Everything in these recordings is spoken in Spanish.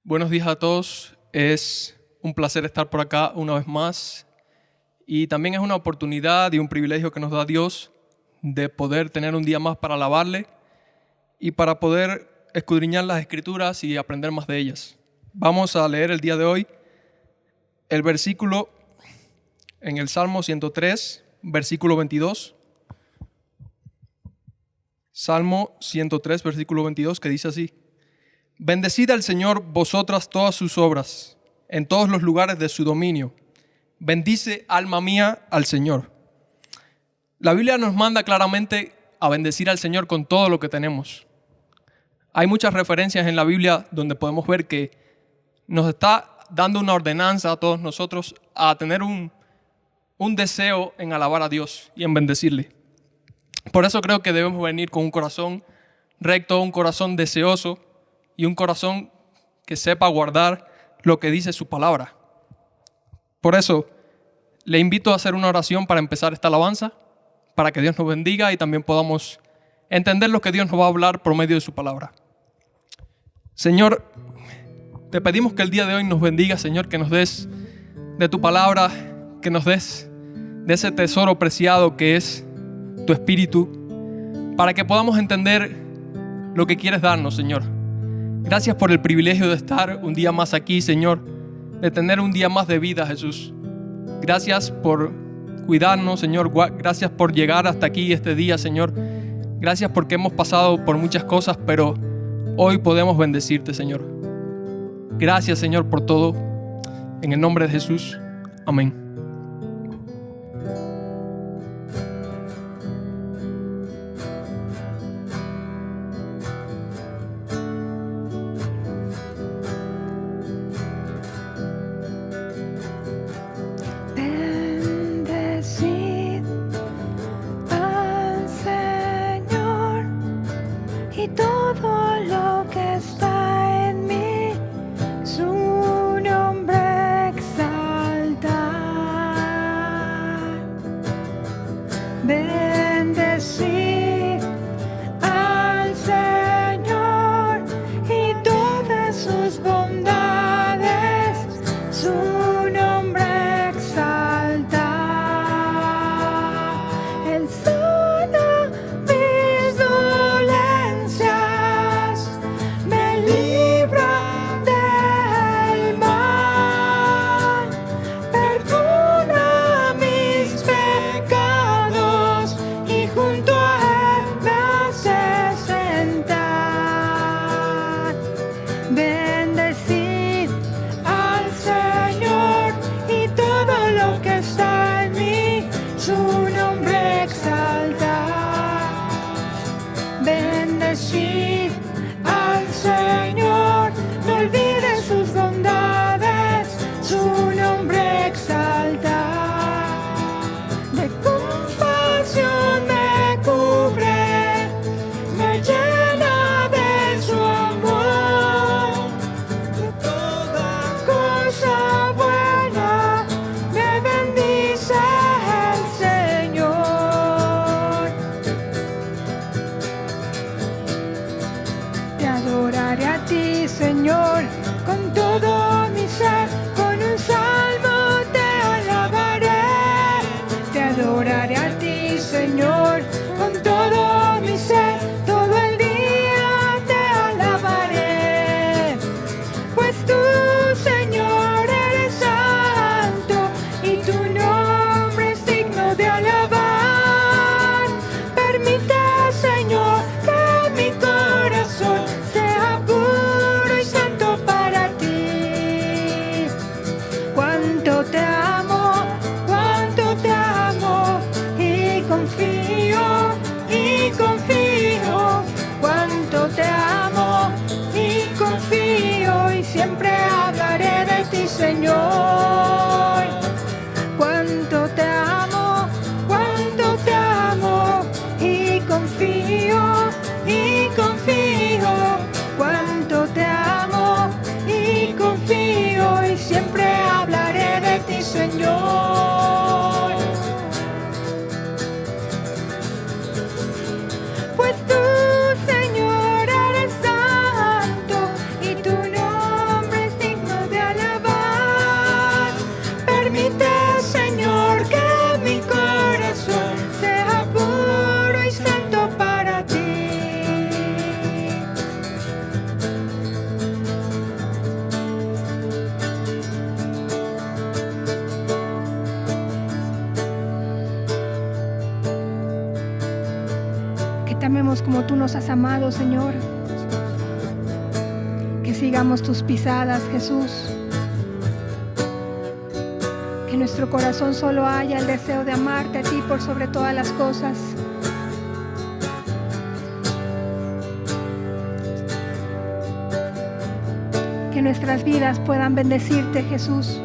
Buenos días a todos. Es un placer estar por acá una vez más. Y también es una oportunidad y un privilegio que nos da Dios de poder tener un día más para alabarle y para poder escudriñar las Escrituras y aprender más de ellas. Vamos a leer el día de hoy el versículo en el Salmo 103, versículo 22. Salmo 103, versículo 22, que dice así: Bendecid al Señor vosotras todas sus obras, en todos los lugares de su dominio. Bendice, alma mía, al Señor. La Biblia nos manda claramente a bendecir al Señor con todo lo que tenemos. Hay muchas referencias en la Biblia donde podemos ver que nos está dando una ordenanza a todos nosotros a tener un deseo en alabar a Dios y en bendecirle. Por eso creo que debemos venir con un corazón recto, un corazón deseoso y un corazón que sepa guardar lo que dice su palabra. Por eso le invito a hacer una oración para empezar esta alabanza, para que Dios nos bendiga y también podamos entender lo que Dios nos va a hablar por medio de su palabra. Señor, te pedimos que el día de hoy nos bendiga, Señor, que nos des de tu palabra, que nos des de ese tesoro preciado que es tu Espíritu, para que podamos entender lo que quieres darnos, Señor. Gracias por el privilegio de estar un día más aquí, Señor, de tener un día más de vida, Jesús. Gracias por cuidarnos, Señor. Gracias por llegar hasta aquí este día, Señor. Gracias porque hemos pasado por muchas cosas, pero hoy podemos bendecirte, Señor. Gracias, Señor, por todo. En el nombre de Jesús. Amén. Y todo lo que está en mí, su nombre exaltar. Bendecid al Señor y todas sus bondades, su nombre exaltar. El sana mis dolencias, me libra del mal, perdona mis pecados y junto a Él me hace sentar. Bendecid al Señor y todo lo que está en mí, su nombre exaltar. Bendecid al Señor, no olvides sus bondades, su nombre exaltar. De compasión me cubre, me llena de su amor. De toda cosa buena me bendice el Señor. Te adoraré a ti, Señor, con todo mi ser, con un salmo te alabaré. Te adoraré a ti, Señor, con todo mi ser, todo el día te alabaré. Pues tú, Señor, eres santo y tu nombre es digno de alabar. Permite, Señor, que mi corazón sea puro y santo para ti. Cuánto te amo y confío, cuánto te amo y confío y siempre hablaré de ti, Señor. Cuánto te amo y confío, cuánto te amo y confío y siempre hablaré de ti, Señor. Pues tú, Señor, eres santo y tu nombre te amemos como tú nos has amado, Señor. Que sigamos tus pisadas, Jesús. Que en nuestro corazón solo haya el deseo de amarte a ti por sobre todas las cosas. Que nuestras vidas puedan bendecirte, Jesús.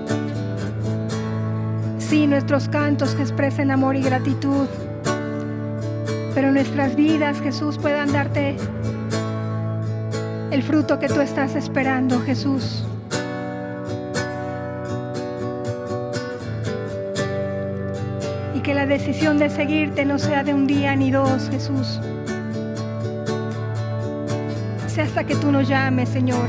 Sí, nuestros cantos que expresen amor y gratitud, pero nuestras vidas, Jesús, puedan darte el fruto que tú estás esperando, Jesús. Y que la decisión de seguirte no sea de un día ni dos, Jesús. Sea hasta que tú nos llames, Señor.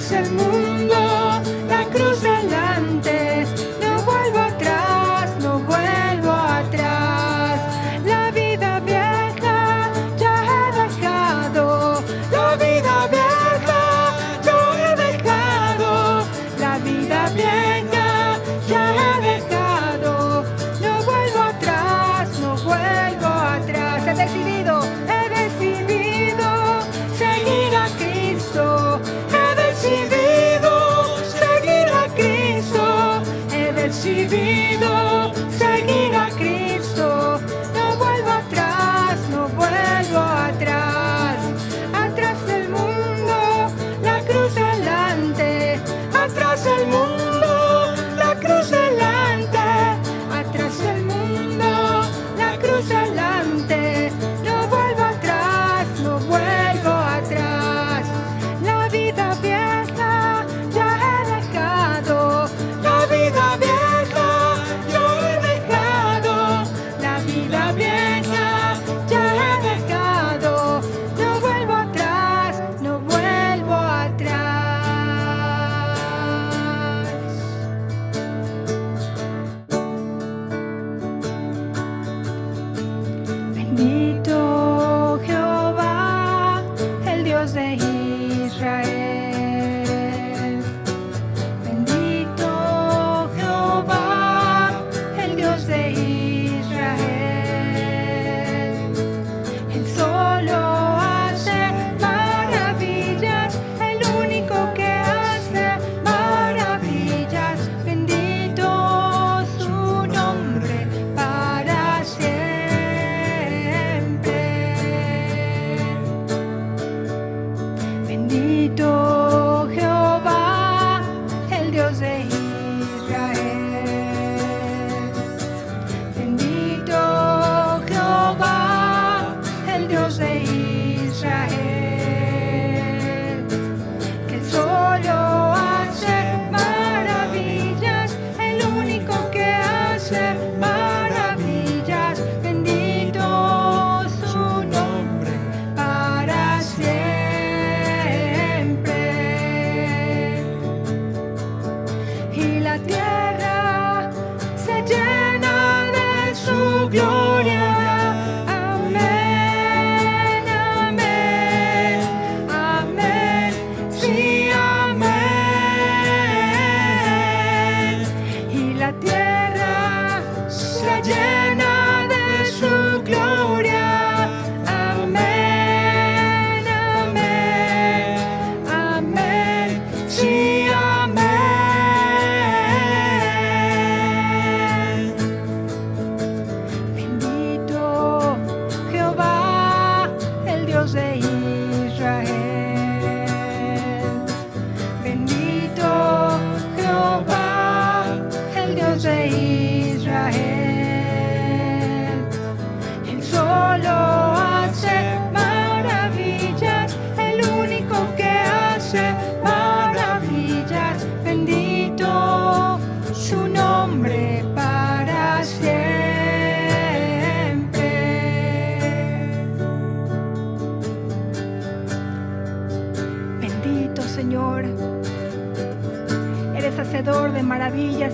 El mundo, la cruz delante, no vuelvo atrás, no vuelvo atrás. La vida vieja ya he dejado, la vida vieja yo he dejado, la vida vieja ya he dejado, no vuelvo atrás, no vuelvo atrás. He decidido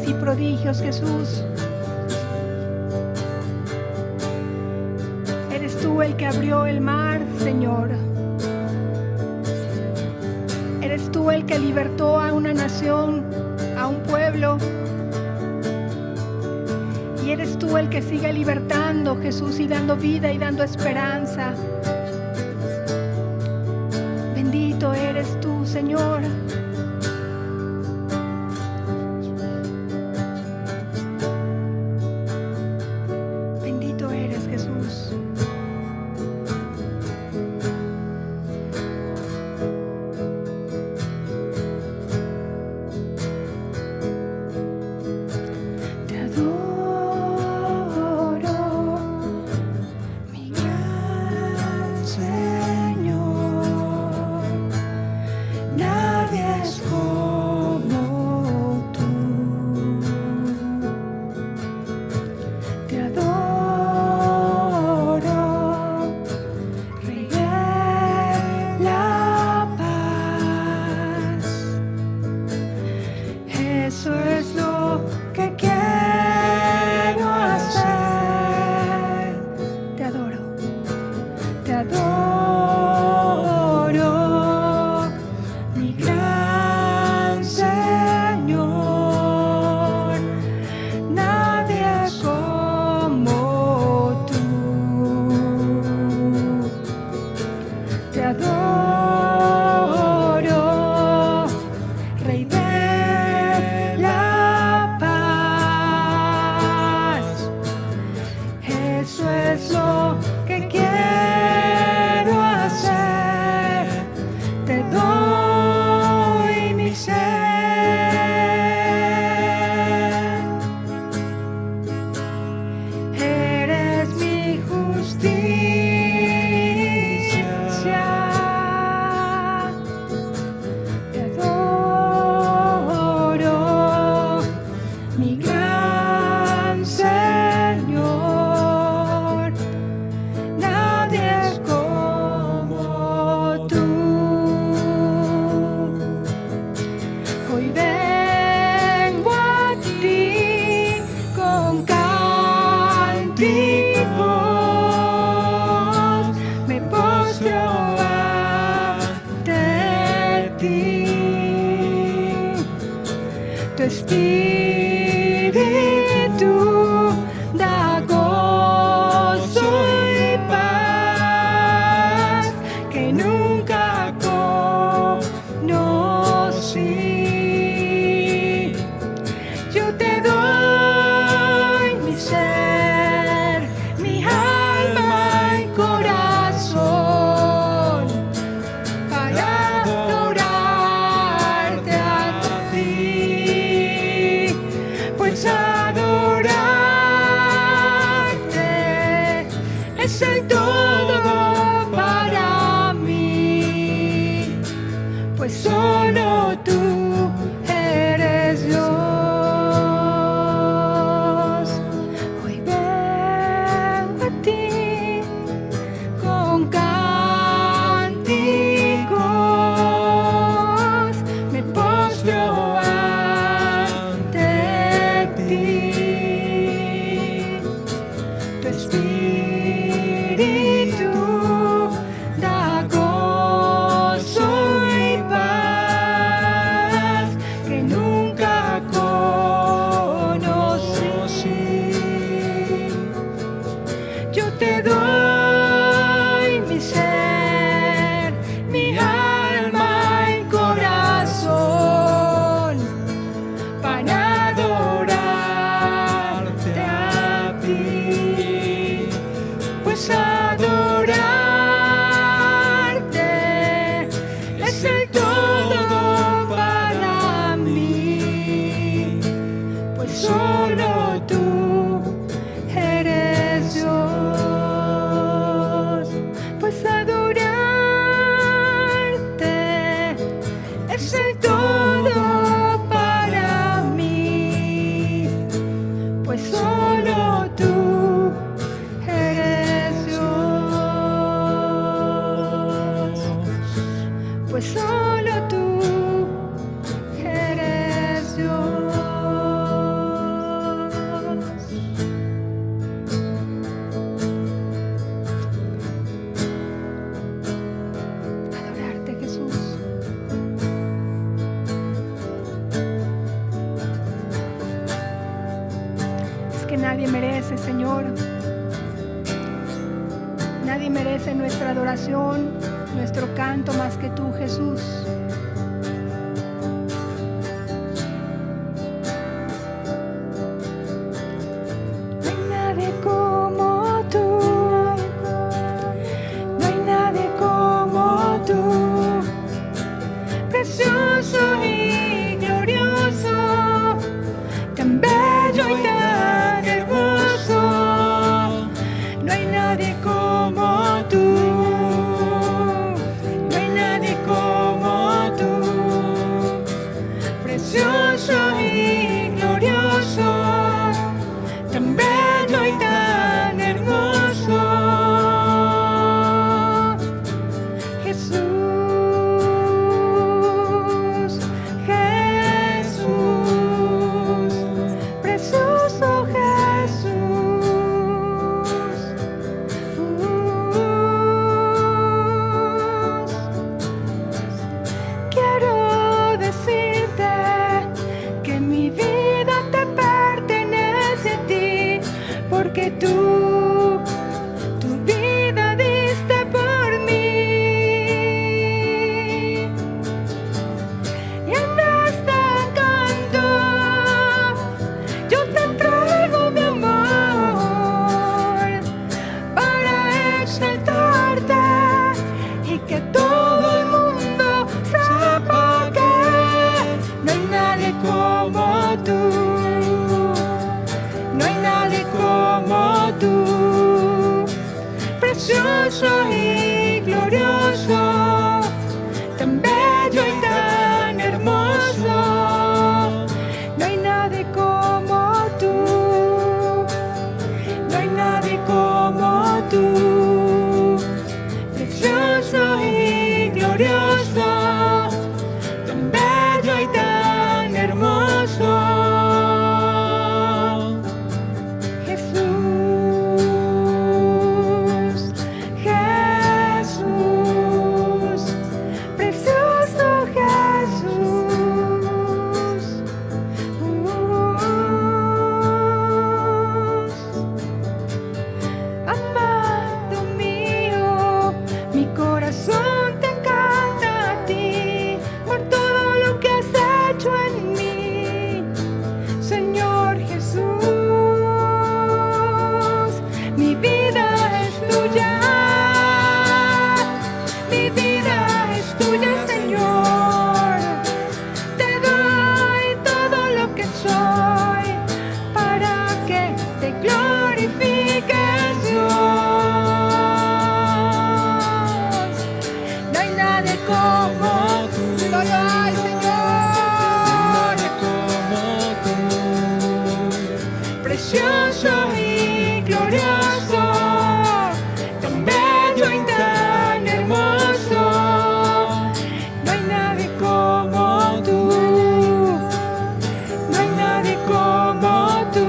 señales y prodigios, Jesús. Eres tú el que abrió el mar, Señor. Eres tú el que libertó a una nación, a un pueblo. Y eres tú el que sigue libertando, Jesús, y dando vida y dando esperanza. Bendito eres tú, Señor. Bendito eres, Jesús. Te adoro, mi gran Señor. Nadie es como tú. Te adoro, Rey de la paz. Eso es lo que quiero hacer. Te adoro, mi gran Señor. Nadie como tú. Te adoro, Rey de la paz. Eso es lo que quiero hacer. Te doy mi ser. Eres mi justicia. Te adoro, mi gran Señor. Nadie es como tú. Hoy vengo a ti con cánticos, me postro ante ti. Tu espíritu da gozo y paz que nunca conocí. Yo te doy mi ser, mi alma y corazón para adorarte a ti, pues adorarte es el todo para mí, pues solo tú eres Dios. Hoy vengo a ti con cánticos, me postro ante ti. Tu espíritu da gozo y paz que nunca conocí. Yo te doy mi ser, mi alma y corazón para adorarte a ti, pues adorarte es el todo para mí, pues solo tú eres Dios. que nadie merece, Señor. Nadie merece nuestra adoración, nuestro canto más que tú, Jesús. No hay nadie como tú, no hay nadie como tú, precioso y glorioso, tan bello y tan hermoso. No hay nadie como tú, no hay nadie como tú, precioso y glorioso, tan bello y tan hermoso. Jesús, Jesús, precioso Jesús. Quiero decirte que mi vida te pertenece a ti, porque tú tu vida diste por mí. Y en este canto yo te traigo mi amor para exaltarte y que todo el mundo sepa que no hay nadie como tú, no hay nadie como tú, precioso y glorioso, tan bello y tan hermoso. No hay nadie como tú, no hay nadie como tú, precioso y glorioso, tan bello y tan hermoso. Jesús, Jesús, precioso Jesús. Amado mío, mi corazón te canta a ti por todo lo que has hecho en mí, Señor Jesús. Mi vida es tuya, mi vida es tuya, Señor. Te doy todo lo que soy para que te glorifiques, Dios. No hay nadie como tú, solo hay, Señor, precioso y glorioso, tan bello y tan hermoso. No hay nadie como tú, no hay nadie como tú,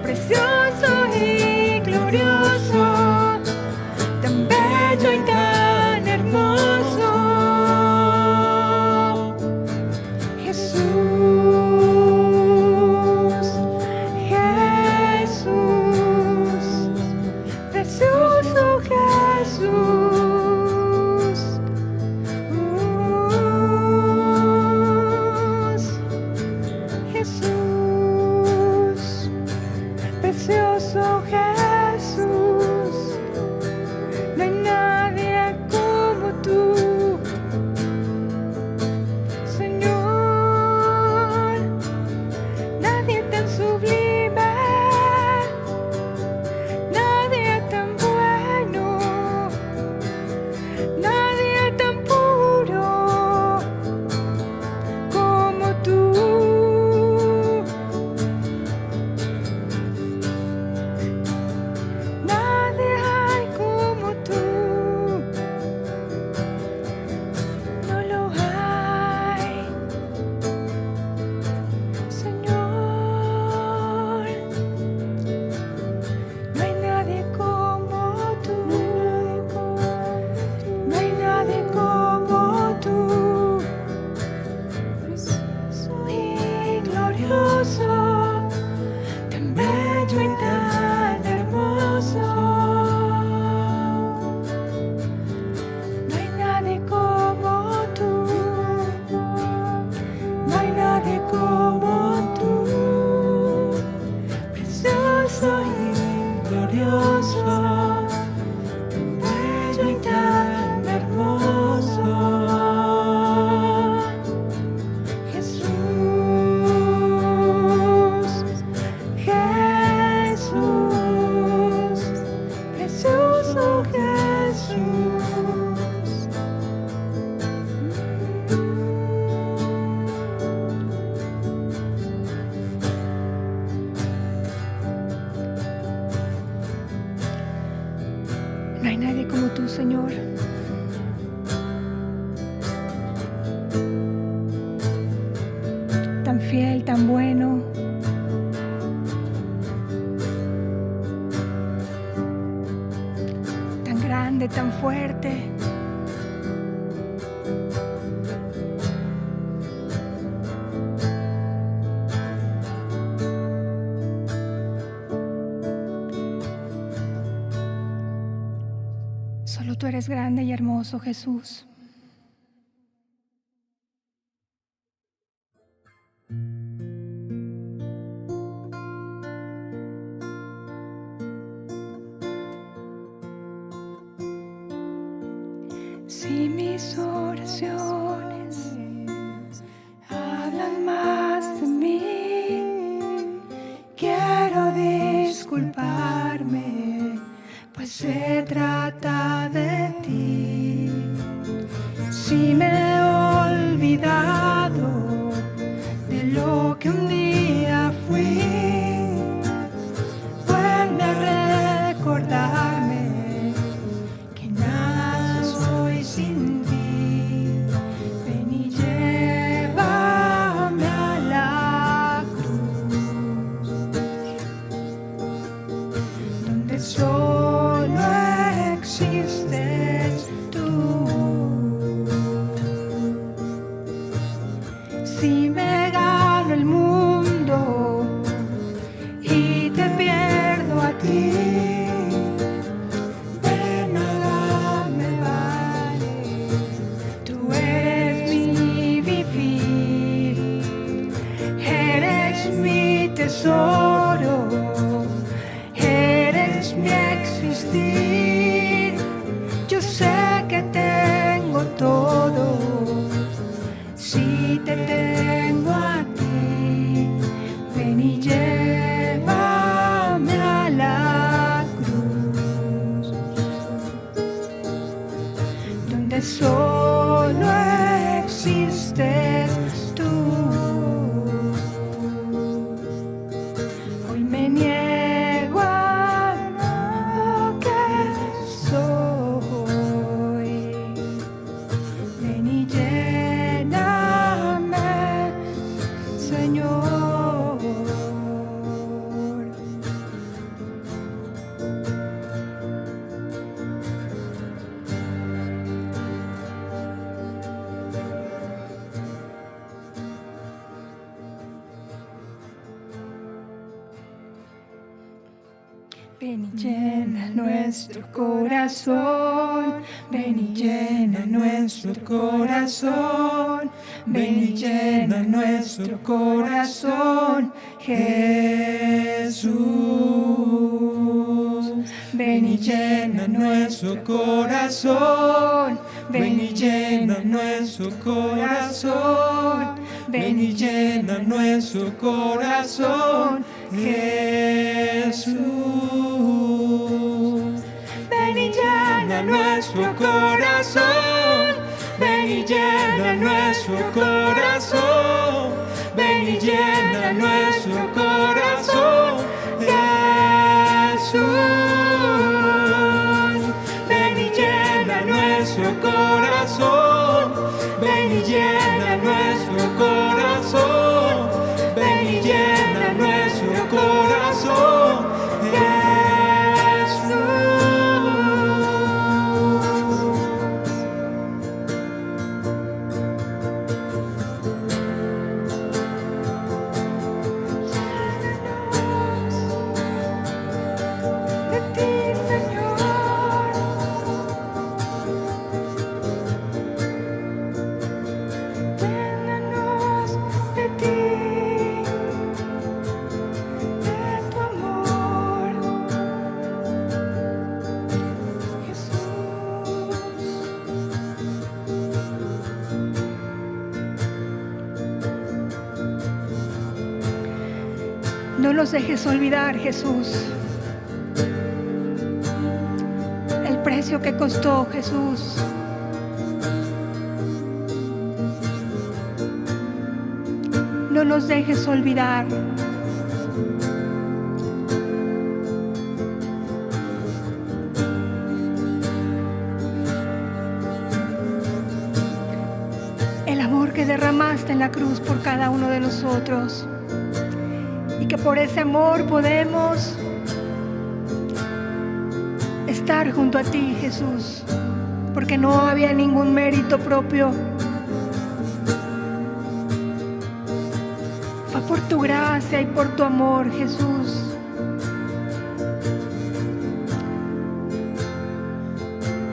precioso y glorioso, tan bello y tan hermoso. Jesús, Jesús. No hay nadie como tú, Señor. Tan fiel, tan bueno. Tan grande, tan fuerte. Solo tú eres grande y hermoso, Jesús. Si mis oraciones hablan más de mí, quiero disculparme, pues se trata de ti. Si me he olvidado de lo que un día fui, vuelve a recordarme que nada soy sin ti. Ven y llévame a la cruz, donde solo existes tú. Si me gano el mundo y te pierdo a ti, de nada me vale. Tú eres mi vivir, eres mi tesoro, eres mi existir. Yo sé que tengo todo si te tengo a ti. Ven y llévame a la cruz, donde solo existes tú. Hoy me niego a lo que soy. Ven y lléname, Señor. Ven y llena nuestro corazón, ven y llena nuestro corazón, ven y llena nuestro corazón, Jesús. Ven y llena nuestro corazón, ven y llena nuestro corazón, ven y llena nuestro corazón, Jesús. Ven y llena nuestro corazón, ven y llena nuestro corazón, ven y llena nuestro corazón, Jesús. Ven y llena nuestro corazón, ven y llena nuestro corazón, ven y llena nuestro corazón, de ti, Señor. Llénanos de ti, de tu amor, Jesús. No los dejes olvidar, Jesús, el precio que costó, Jesús. No los dejes olvidar. derramaste en la cruz por cada uno de nosotros. Y que por ese amor podemos estar junto a ti, Jesús, porque no había ningún mérito propio. Fue por tu gracia y por tu amor, Jesús.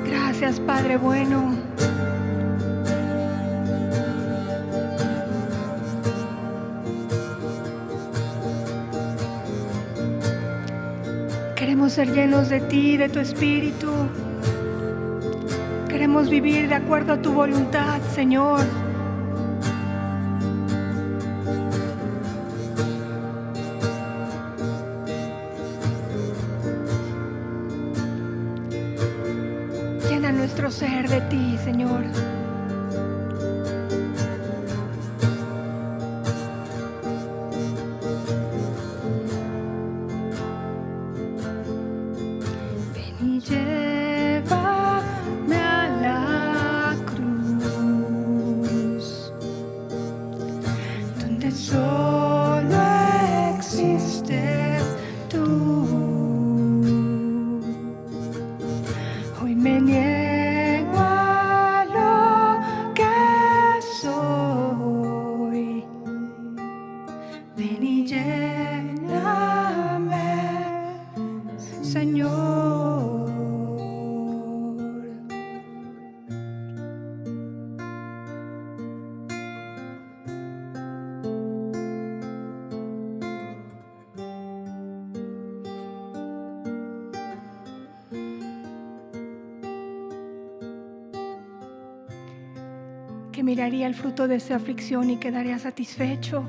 Gracias, Padre bueno. Queremos ser llenos de ti, de tu espíritu. Queremos vivir de acuerdo a tu voluntad, Señor. Llena nuestro ser de ti, Señor. Y llévame a la cruz, donde solo existes tú. Hoy me niego a lo que soy. Ven y lléname, Señor. Que miraría el fruto de esa aflicción y quedaría satisfecho.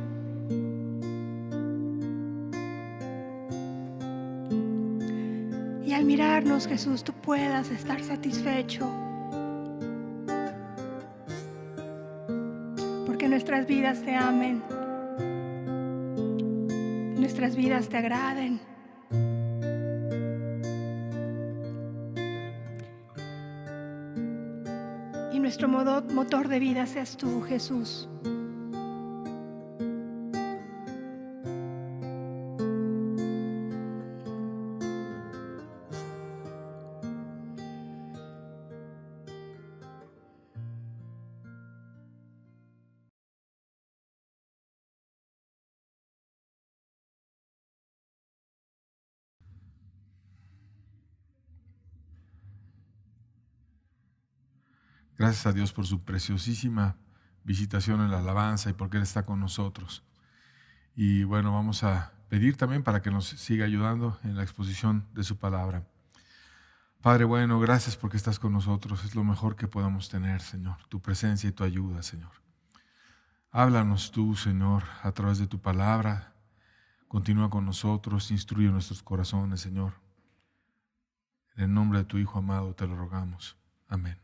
Y al mirarnos, Jesús, tú puedas estar satisfecho. Porque nuestras vidas te amen, nuestras vidas te agraden. Y nuestro motor de vida seas tú, Jesús. Gracias a Dios por su preciosísima visitación en la alabanza y porque Él está con nosotros. Y bueno, vamos a pedir también para que nos siga ayudando en la exposición de su palabra. Padre bueno, gracias porque estás con nosotros. Es lo mejor que podamos tener, Señor, tu presencia y tu ayuda, Señor. Háblanos tú, Señor, a través de tu palabra. Continúa con nosotros, instruye nuestros corazones, Señor. En el nombre de tu Hijo amado te lo rogamos. Amén.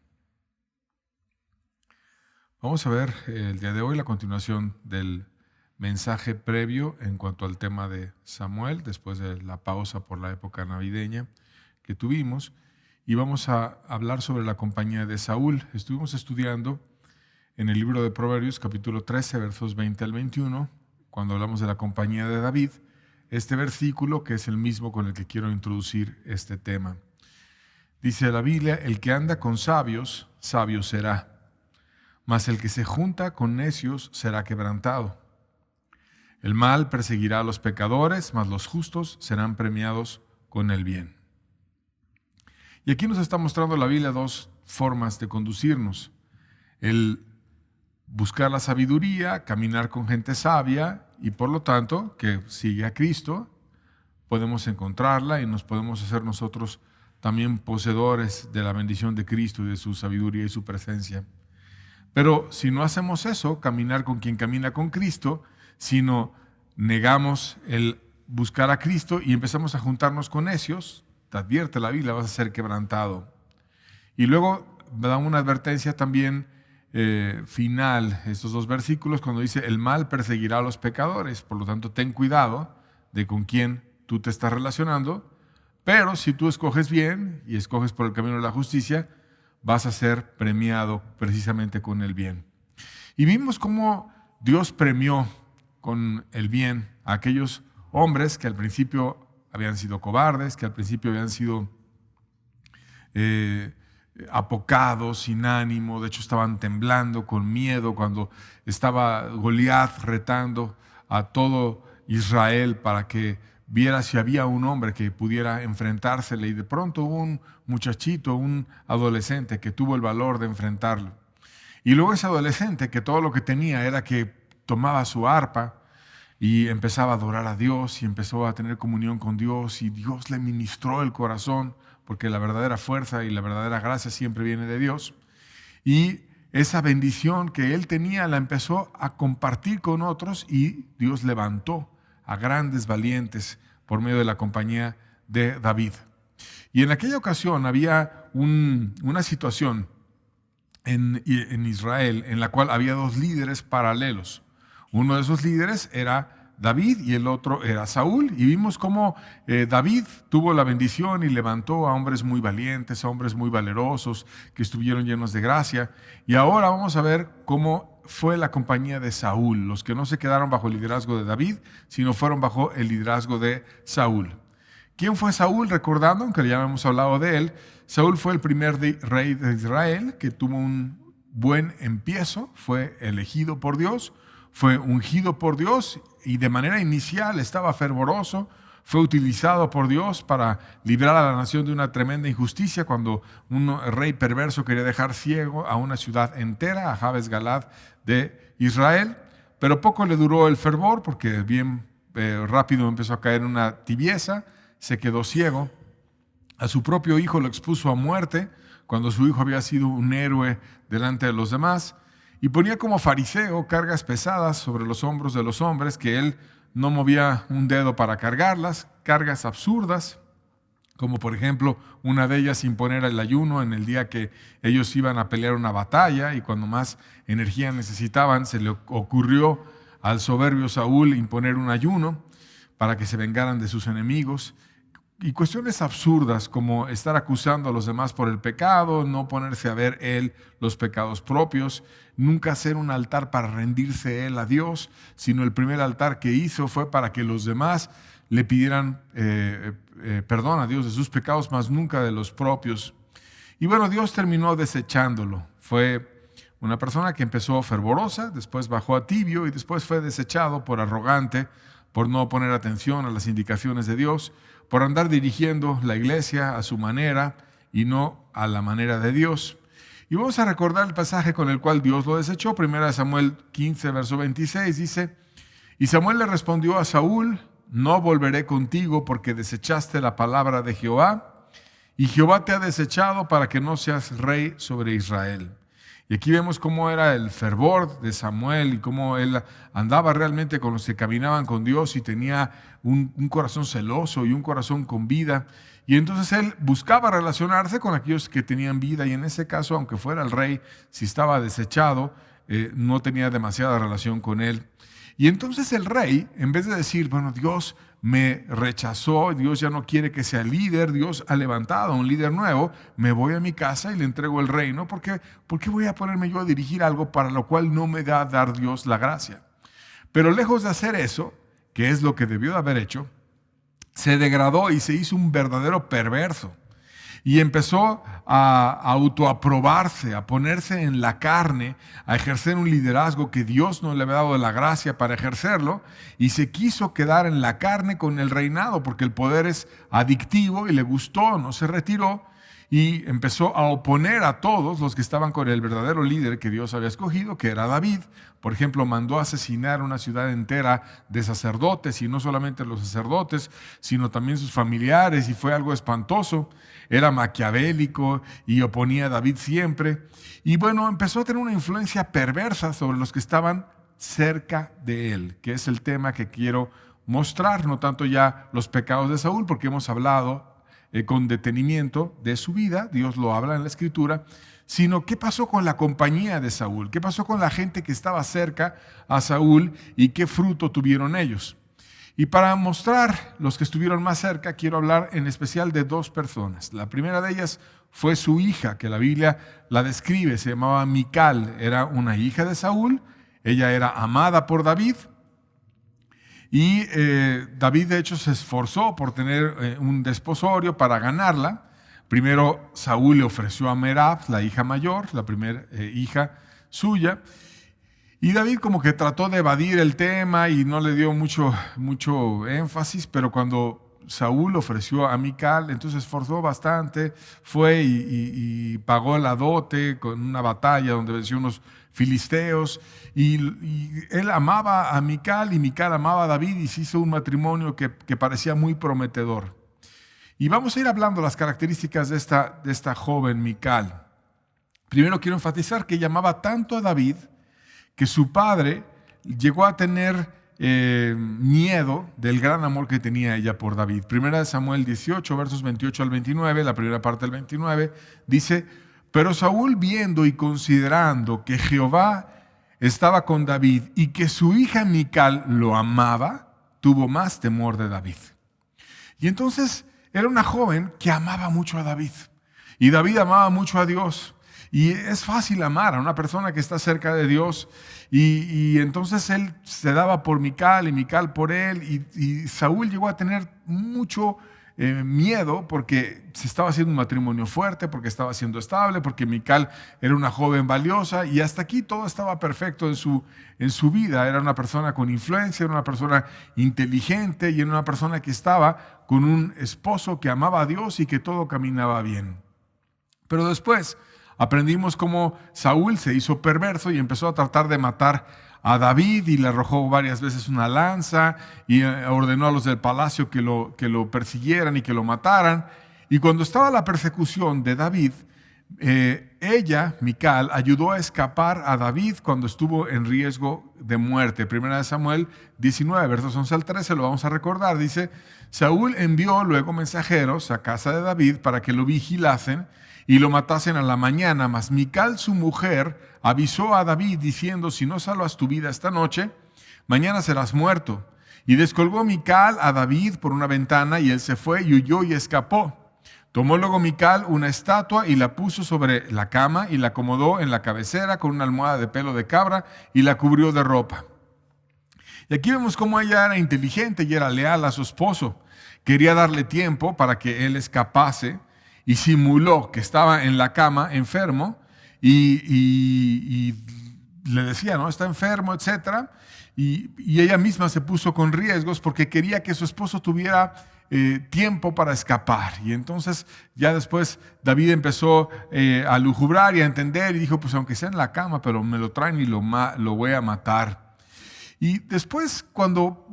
Vamos a ver el día de hoy la continuación del mensaje previo en cuanto al tema de Samuel, después de la pausa por la época navideña que tuvimos, y vamos a hablar sobre la compañía de Saúl. Estuvimos estudiando en el libro de Proverbios, capítulo 13, versos 20 al 21, cuando hablamos de la compañía de David, este versículo que es el mismo con el que quiero introducir este tema. Dice la Biblia: el que anda con sabios, sabio será. Mas el que se junta con necios será quebrantado. El mal perseguirá a los pecadores, mas los justos serán premiados con el bien. Y aquí nos está mostrando la Biblia dos formas de conducirnos. El buscar la sabiduría, caminar con gente sabia y por lo tanto que sigue a Cristo, podemos encontrarla y nos podemos hacer nosotros también poseedores de la bendición de Cristo y de su sabiduría y su presencia. Pero si no hacemos eso, caminar con quien camina con Cristo, sino negamos el buscar a Cristo y empezamos a juntarnos con necios, te advierte la Biblia, vas a ser quebrantado. Y luego da una advertencia también final, estos dos versículos, cuando dice: el mal perseguirá a los pecadores. Por lo tanto, ten cuidado de con quién tú te estás relacionando, pero si tú escoges bien y escoges por el camino de la justicia, vas a ser premiado precisamente con el bien. Y vimos cómo Dios premió con el bien a aquellos hombres que al principio habían sido cobardes, que al principio habían sido apocados, sin ánimo, de hecho estaban temblando con miedo cuando estaba Goliat retando a todo Israel para que viera si había un hombre que pudiera enfrentársele, y de pronto un muchachito, un adolescente que tuvo el valor de enfrentarlo. Y luego ese adolescente que todo lo que tenía era que tomaba su arpa y empezaba a adorar a Dios y empezó a tener comunión con Dios, y Dios le ministró el corazón, porque la verdadera fuerza y la verdadera gracia siempre viene de Dios. Y esa bendición que él tenía la empezó a compartir con otros, y Dios levantó a grandes valientes por medio de la compañía de David. Y en aquella ocasión había una situación en Israel en la cual había dos líderes paralelos. Uno de esos líderes era David y el otro era Saúl, y vimos cómo David tuvo la bendición y levantó a hombres muy valientes, a hombres muy valerosos que estuvieron llenos de gracia. Y ahora vamos a ver cómo fue la compañía de Saúl, los que no se quedaron bajo el liderazgo de David, sino fueron bajo el liderazgo de Saúl. ¿Quién fue Saúl? Recordando, aunque ya hemos hablado de él, Saúl fue el primer rey de Israel que tuvo un buen empiezo, fue elegido por Dios, fue ungido por Dios y de manera inicial estaba fervoroso, fue utilizado por Dios para librar a la nación de una tremenda injusticia cuando un rey perverso quería dejar ciego a una ciudad entera, a Jabes Galad de Israel, pero poco le duró el fervor porque bien rápido empezó a caer en una tibieza, se quedó ciego, a su propio hijo lo expuso a muerte cuando su hijo había sido un héroe delante de los demás, y ponía como fariseo cargas pesadas sobre los hombros de los hombres que él no movía un dedo para cargarlas, cargas absurdas, como por ejemplo una de ellas imponer el ayuno en el día que ellos iban a pelear una batalla, y cuando más energía necesitaban se le ocurrió al soberbio Saúl imponer un ayuno para que se vengaran de sus enemigos. Y cuestiones absurdas como estar acusando a los demás por el pecado, no ponerse a ver él los pecados propios, nunca hacer un altar para rendirse él a Dios, sino el primer altar que hizo fue para que los demás le pidieran perdón a Dios de sus pecados, mas nunca de los propios. Y bueno, Dios terminó desechándolo. Fue una persona que empezó fervorosa, después bajó a tibio y después fue desechado por arrogante, por no poner atención a las indicaciones de Dios, por andar dirigiendo la iglesia a su manera y no a la manera de Dios. Y vamos a recordar el pasaje con el cual Dios lo desechó. 1 Samuel 15, verso 26 dice: y Samuel le respondió a Saúl: no volveré contigo porque desechaste la palabra de Jehová, y Jehová te ha desechado para que no seas rey sobre Israel. Y aquí vemos cómo era el fervor de Samuel y cómo él andaba realmente con los que caminaban con Dios y tenía un corazón celoso y un corazón con vida. Y entonces él buscaba relacionarse con aquellos que tenían vida, y en ese caso, aunque fuera el rey, si estaba desechado, no tenía demasiada relación con él. Y entonces el rey, en vez de decir, bueno, Dios me rechazó, Dios ya no quiere que sea líder, Dios ha levantado a un líder nuevo, me voy a mi casa y le entrego el reino, ¿por qué voy a ponerme yo a dirigir algo para lo cual no me da a dar Dios la gracia? Pero lejos de hacer eso, que es lo que debió de haber hecho, se degradó y se hizo un verdadero perverso. Y empezó a autoaprobarse, a ponerse en la carne, a ejercer un liderazgo que Dios no le había dado la gracia para ejercerlo, y se quiso quedar en la carne con el reinado, porque el poder es adictivo y le gustó, no se retiró, y empezó a oponer a todos los que estaban con el verdadero líder que Dios había escogido, que era David. Por ejemplo, mandó a asesinar una ciudad entera de sacerdotes, y no solamente los sacerdotes, sino también sus familiares, y fue algo espantoso. Era maquiavélico y oponía a David siempre. Y bueno, empezó a tener una influencia perversa sobre los que estaban cerca de él, que es el tema que quiero mostrar, no tanto ya los pecados de Saúl, porque hemos hablado con detenimiento de su vida, Dios lo habla en la Escritura, sino qué pasó con la compañía de Saúl, qué pasó con la gente que estaba cerca a Saúl y qué fruto tuvieron ellos. Y para mostrar los que estuvieron más cerca, quiero hablar en especial de dos personas. La primera de ellas fue su hija, que la Biblia la describe, se llamaba Mical, era una hija de Saúl, ella era amada por David, y David de hecho se esforzó por tener un desposorio para ganarla. Primero Saúl le ofreció a Merab, la hija mayor, la primera hija suya, y David como que trató de evadir el tema y no le dio mucho énfasis, pero cuando Saúl ofreció a Mical, entonces se esforzó bastante, fue y pagó la dote con una batalla donde venció unos filisteos, y él amaba a Mical y Mical amaba a David, y se hizo un matrimonio que parecía muy prometedor. Y vamos a ir hablando las características de esta joven Mical. Primero quiero enfatizar que ella amaba tanto a David que su padre llegó a tener miedo del gran amor que tenía ella por David. Primera de Samuel 18, versos 28 al 29, la primera parte del 29, dice: pero Saúl, viendo y considerando que Jehová estaba con David y que su hija Mical lo amaba, tuvo más temor de David. Y entonces era una joven que amaba mucho a David, y David amaba mucho a Dios. Y es fácil amar a una persona que está cerca de Dios. Y entonces él se daba por Mical y Mical por él. Y Saúl llegó a tener mucho miedo porque se estaba haciendo un matrimonio fuerte, porque estaba siendo estable, porque Mical era una joven valiosa. Y hasta aquí todo estaba perfecto en su vida. Era una persona con influencia, era una persona inteligente y era una persona que estaba con un esposo que amaba a Dios y que todo caminaba bien. Pero después aprendimos cómo Saúl se hizo perverso y empezó a tratar de matar a David, y le arrojó varias veces una lanza y ordenó a los del palacio que lo persiguieran y que lo mataran. Y cuando estaba la persecución de David, ella, Mical, ayudó a escapar a David cuando estuvo en riesgo de muerte. Primera de Samuel 19, versos 11 al 13, lo vamos a recordar. Dice: Saúl envió luego mensajeros a casa de David para que lo vigilasen y lo matasen a la mañana, mas Mical, su mujer, avisó a David diciendo: si no salvas tu vida esta noche, mañana serás muerto. Y descolgó Mical a David por una ventana, y él se fue y huyó y escapó. Tomó luego Mical una estatua y la puso sobre la cama y la acomodó en la cabecera con una almohada de pelo de cabra y la cubrió de ropa. Y aquí vemos cómo ella era inteligente y era leal a su esposo. Quería darle tiempo para que él escapase, y simuló que estaba en la cama enfermo y le decía, ¿no? Está enfermo, etc. Y ella misma se puso con riesgos porque quería que su esposo tuviera tiempo para escapar. Y entonces ya después David empezó a lujubrar y a entender, y dijo: pues aunque sea en la cama, pero me lo traen y lo voy a matar. Y después, cuando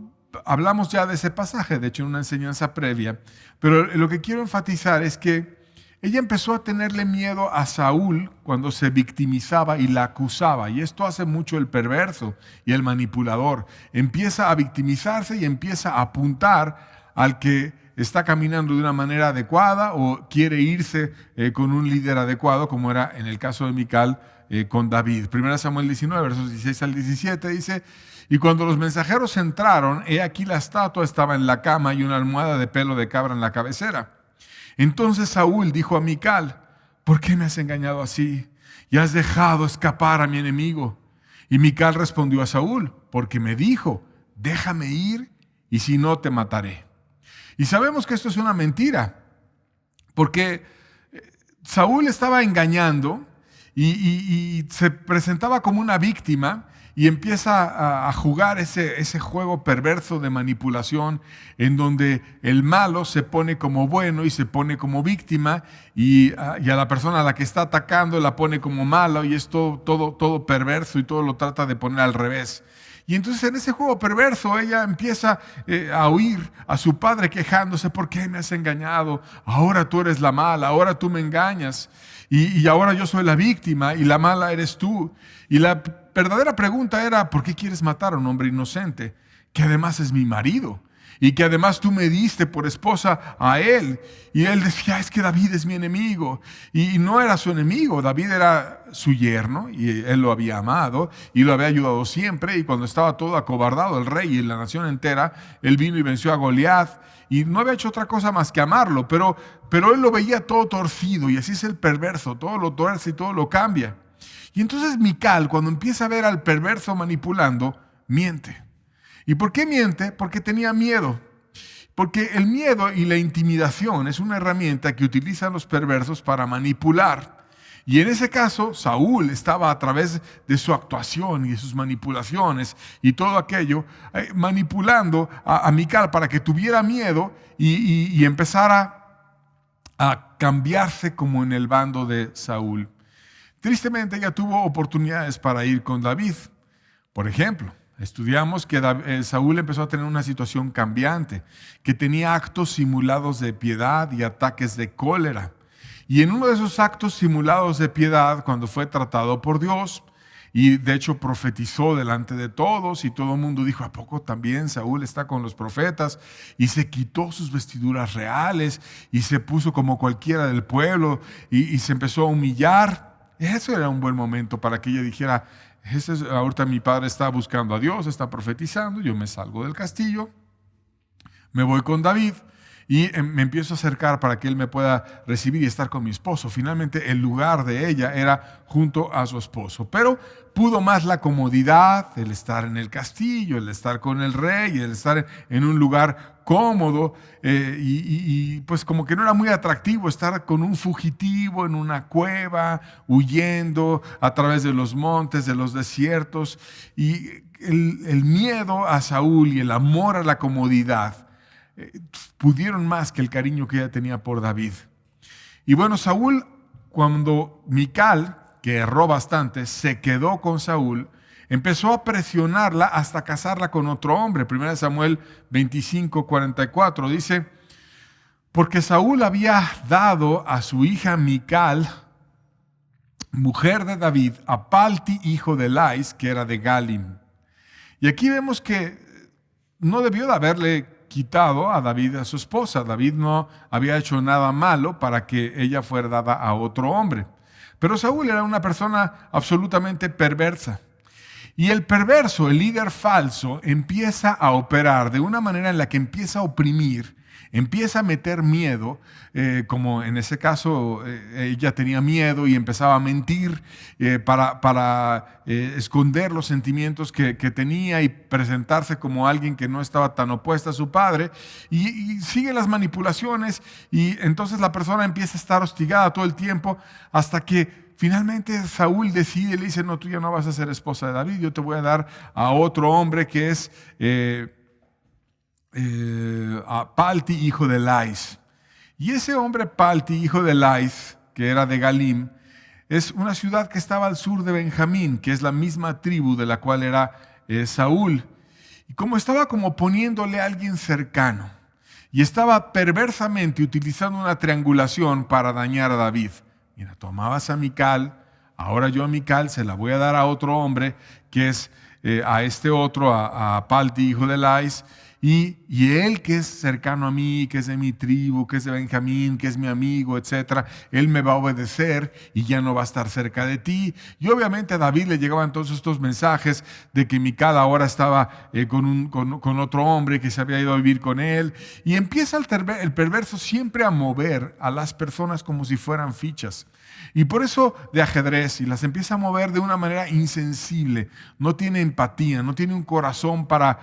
hablamos ya de ese pasaje, de hecho en una enseñanza previa, pero lo que quiero enfatizar es que ella empezó a tenerle miedo a Saúl cuando se victimizaba y la acusaba. Y esto hace mucho el perverso y el manipulador. Empieza a victimizarse y empieza a apuntar al que está caminando de una manera adecuada o quiere irse con un líder adecuado, como era en el caso de Mical con David. 1 Samuel 19, versos 16 al 17 dice: y cuando los mensajeros entraron, he aquí la estatua estaba en la cama y una almohada de pelo de cabra en la cabecera. Entonces Saúl dijo a Mical: ¿por qué me has engañado así? Y has dejado escapar a mi enemigo. Y Mical respondió a Saúl: porque me dijo: déjame ir, y si no te mataré. Y sabemos que esto es una mentira, porque Saúl estaba engañando y se presentaba como una víctima, y empieza a jugar ese juego perverso de manipulación en donde el malo se pone como bueno y se pone como víctima, y a la persona a la que está atacando la pone como malo, y es todo perverso y todo lo trata de poner al revés. Y entonces en ese juego perverso ella empieza a oír a su padre quejándose: ¿por qué me has engañado? Ahora tú eres la mala, ahora tú me engañas, y ahora yo soy la víctima y la mala eres tú. Y la verdadera pregunta era: ¿por qué quieres matar a un hombre inocente, que además es mi marido? y que además tú me diste por esposa a él. Y él decía, es que David es mi enemigo. Y no era su enemigo, David era su yerno y él lo había amado y lo había ayudado siempre. Y cuando estaba todo acobardado el rey y la nación entera, él vino y venció a Goliat y no había hecho otra cosa más que amarlo, pero él lo veía todo torcido, y así es el perverso, todo lo tuerce y todo lo cambia. Y entonces Mical, cuando empieza a ver al perverso manipulando, miente. ¿Y por qué miente? Porque tenía miedo. Porque el miedo y la intimidación es una herramienta que utilizan los perversos para manipular. Y en ese caso, Saúl estaba a través de su actuación y de sus manipulaciones y todo aquello, manipulando a Mical para que tuviera miedo y empezara a cambiarse como en el bando de Saúl. Tristemente, ella tuvo oportunidades para ir con David. Por ejemplo, estudiamos que Saúl empezó a tener una situación cambiante, que tenía actos simulados de piedad y ataques de cólera. Y en uno de esos actos simulados de piedad, cuando fue tratado por Dios, y de hecho profetizó delante de todos, y todo el mundo dijo, ¿a poco también Saúl está con los profetas? Y se quitó sus vestiduras reales y se puso como cualquiera del pueblo y se empezó a humillar. Eso era un buen momento para que ella dijera, ahorita mi padre está buscando a Dios, está profetizando, yo me salgo del castillo, me voy con David y me empiezo a acercar para que él me pueda recibir y estar con mi esposo. Finalmente el lugar de ella era junto a su esposo, pero pudo más la comodidad, el estar en el castillo, el estar con el rey, el estar en un lugar cómodo, y pues como que no era muy atractivo estar con un fugitivo en una cueva, huyendo a través de los montes, de los desiertos. Y el miedo a Saúl y el amor a la comodidad pudieron más que el cariño que ella tenía por David. Y bueno, Saúl, cuando Mical, que erró bastante, se quedó con Saúl, empezó a presionarla hasta casarla con otro hombre. 1 Samuel 25:44 dice, porque Saúl había dado a su hija Mical, mujer de David, a Palti, hijo de Lais, que era de Galim. Y aquí vemos que no debió de haberle quitado a David a su esposa. David no había hecho nada malo para que ella fuera dada a otro hombre. Pero Saúl era una persona absolutamente perversa. Y el perverso, el líder falso, empieza a operar de una manera en la que empieza a oprimir, empieza a meter miedo, como en ese caso ella tenía miedo y empezaba a mentir para esconder los sentimientos que tenía y presentarse como alguien que no estaba tan opuesta a su padre, y sigue las manipulaciones, y entonces la persona empieza a estar hostigada todo el tiempo hasta que finalmente Saúl decide y le dice, no, tú ya no vas a ser esposa de David, yo te voy a dar a otro hombre que es a Palti, hijo de Lais. Y ese hombre Palti, hijo de Lais, que era de Galim, es una ciudad que estaba al sur de Benjamín, que es la misma tribu de la cual era Saúl. Y como estaba como poniéndole a alguien cercano, y estaba perversamente utilizando una triangulación para dañar a David. Mira, tú amabas a Mical, ahora yo a Mical se la voy a dar a otro hombre, que es a este otro, a Palti, hijo de Lais, y él que es cercano a mí, que es de mi tribu, que es de Benjamín, que es mi amigo, etc., él me va a obedecer y ya no va a estar cerca de ti. Y obviamente a David le llegaban todos estos mensajes de que Mical ahora estaba con otro hombre que se había ido a vivir con él. Y empieza el perverso siempre a mover a las personas como si fueran fichas. Y por eso de ajedrez, y las empieza a mover de una manera insensible. No tiene empatía, no tiene un corazón para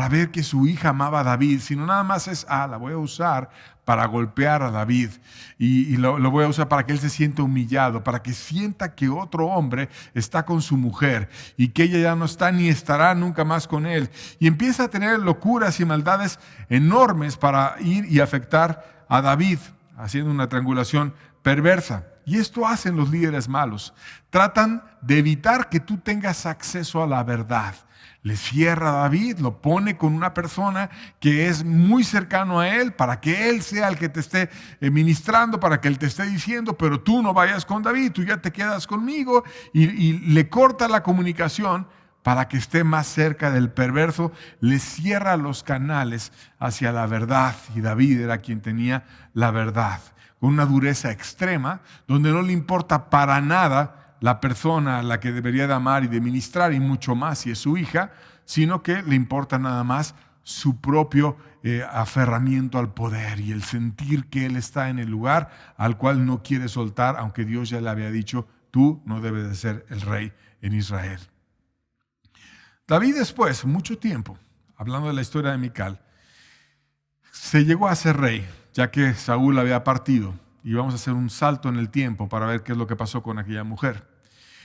ver que su hija amaba a David, sino nada más es, la voy a usar para golpear a David, y lo voy a usar para que él se sienta humillado, para que sienta que otro hombre está con su mujer y que ella ya no está ni estará nunca más con él. Y empieza a tener locuras y maldades enormes para ir y afectar a David, haciendo una triangulación perversa. Y esto hacen los líderes malos. Tratan de evitar que tú tengas acceso a la verdad. Le cierra a David, lo pone con una persona que es muy cercano a él, para que él sea el que te esté ministrando, para que él te esté diciendo, pero tú no vayas con David, tú ya te quedas conmigo, y le corta la comunicación para que esté más cerca del perverso, le cierra los canales hacia la verdad. Y David era quien tenía la verdad, con una dureza extrema, donde no le importa para nada la persona a la que debería de amar y de ministrar, y mucho más si es su hija, sino que le importa nada más su propio aferramiento al poder y el sentir que él está en el lugar al cual no quiere soltar, aunque Dios ya le había dicho, tú no debes de ser el rey en Israel. David después, mucho tiempo, hablando de la historia de Mical, se llegó a ser rey, ya que Saúl había partido. Y vamos a hacer un salto en el tiempo para ver qué es lo que pasó con aquella mujer.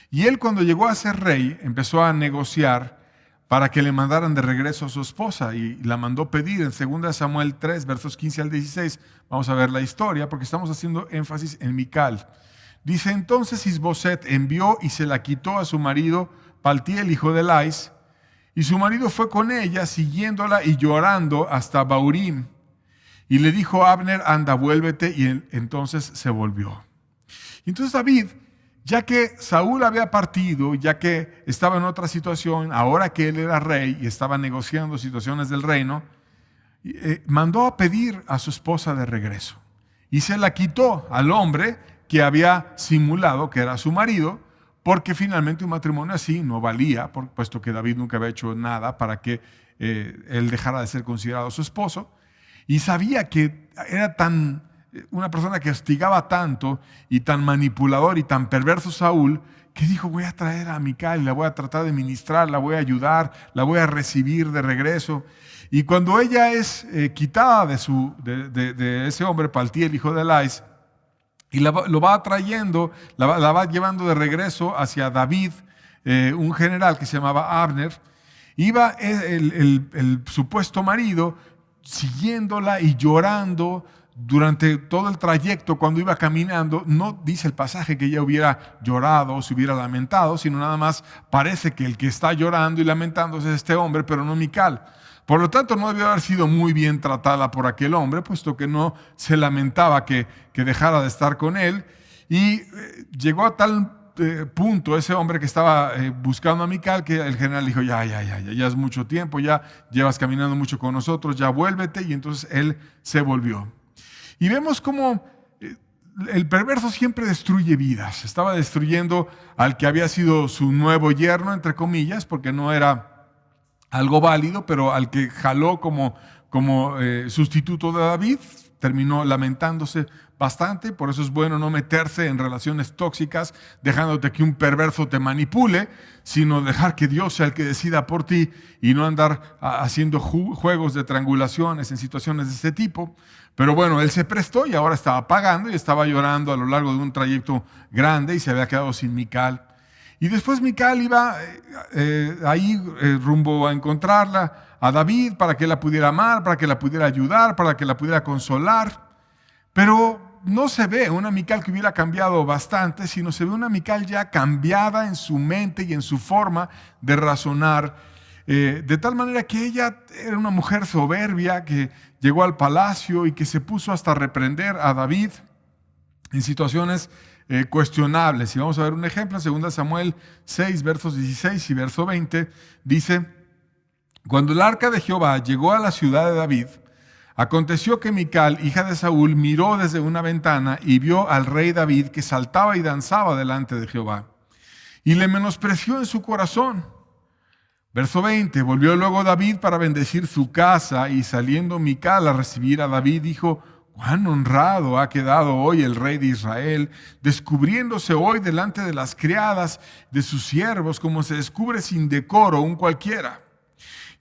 Y él, cuando llegó a ser rey, empezó a negociar para que le mandaran de regreso a su esposa, y la mandó pedir en 2 Samuel 3, versos 15 al 16. Vamos a ver la historia porque estamos haciendo énfasis en Mical. Dice: entonces Isboset envió y se la quitó a su marido Paltiel, hijo de Lais, y su marido fue con ella, siguiéndola y llorando hasta Baurim. Y le dijo a Abner: anda, vuélvete, y entonces se volvió. Y entonces David, ya que Saúl había partido, ya que estaba en otra situación, ahora que él era rey y estaba negociando situaciones del reino, mandó a pedir a su esposa de regreso. Y se la quitó al hombre que había simulado que era su marido, porque finalmente un matrimonio así no valía, puesto que David nunca había hecho nada para que él dejara de ser considerado su esposo. Y sabía que era una persona que hostigaba tanto y tan manipulador y tan perverso Saúl, que dijo: voy a traer a Mical y la voy a tratar de ministrar, la voy a ayudar, la voy a recibir de regreso. Y cuando ella es quitada de ese hombre, Paltiel, hijo de Lais, y lo va trayendo, la va llevando de regreso hacia David, un general que se llamaba Abner, iba el supuesto marido siguiéndola y llorando durante todo el trayecto. Cuando iba caminando, no dice el pasaje que ella hubiera llorado o se hubiera lamentado, sino nada más parece que el que está llorando y lamentándose es este hombre, pero no Mical. Por lo tanto, no debió haber sido muy bien tratada por aquel hombre, puesto que no se lamentaba que dejara de estar con él. Y llegó a tal punto ese hombre que estaba buscando a Mical, que el general dijo: ya es mucho tiempo, ya llevas caminando mucho con nosotros, ya vuélvete. Y entonces él se volvió. Y vemos cómo el perverso siempre destruye vidas. Estaba destruyendo al que había sido su nuevo yerno, entre comillas, porque no era algo válido, pero al que jaló como sustituto de David, terminó lamentándose bastante. Por eso es bueno no meterse en relaciones tóxicas, dejándote que un perverso te manipule, sino dejar que Dios sea el que decida por ti y no andar haciendo juegos de triangulaciones en situaciones de este tipo. Pero bueno, él se prestó y ahora estaba pagando y estaba llorando a lo largo de un trayecto grande y se había quedado sin Mical. Y después Mical iba rumbo a encontrarla a David para que la pudiera amar, para que la pudiera ayudar, para que la pudiera consolar. Pero no se ve una Mical que hubiera cambiado bastante, sino se ve una Mical ya cambiada en su mente y en su forma de razonar, de tal manera que ella era una mujer soberbia que llegó al palacio y que se puso hasta a reprender a David en situaciones cuestionables. Y vamos a ver un ejemplo en 2 Samuel 6, versos 16 y verso 20. Dice: cuando el arca de Jehová llegó a la ciudad de David, aconteció que Mical, hija de Saúl, miró desde una ventana y vio al rey David que saltaba y danzaba delante de Jehová, y le menospreció en su corazón. Verso 20, volvió luego David para bendecir su casa, y saliendo Mical a recibir a David, dijo: cuán honrado ha quedado hoy el rey de Israel, descubriéndose hoy delante de las criadas de sus siervos, como se descubre sin decoro un cualquiera.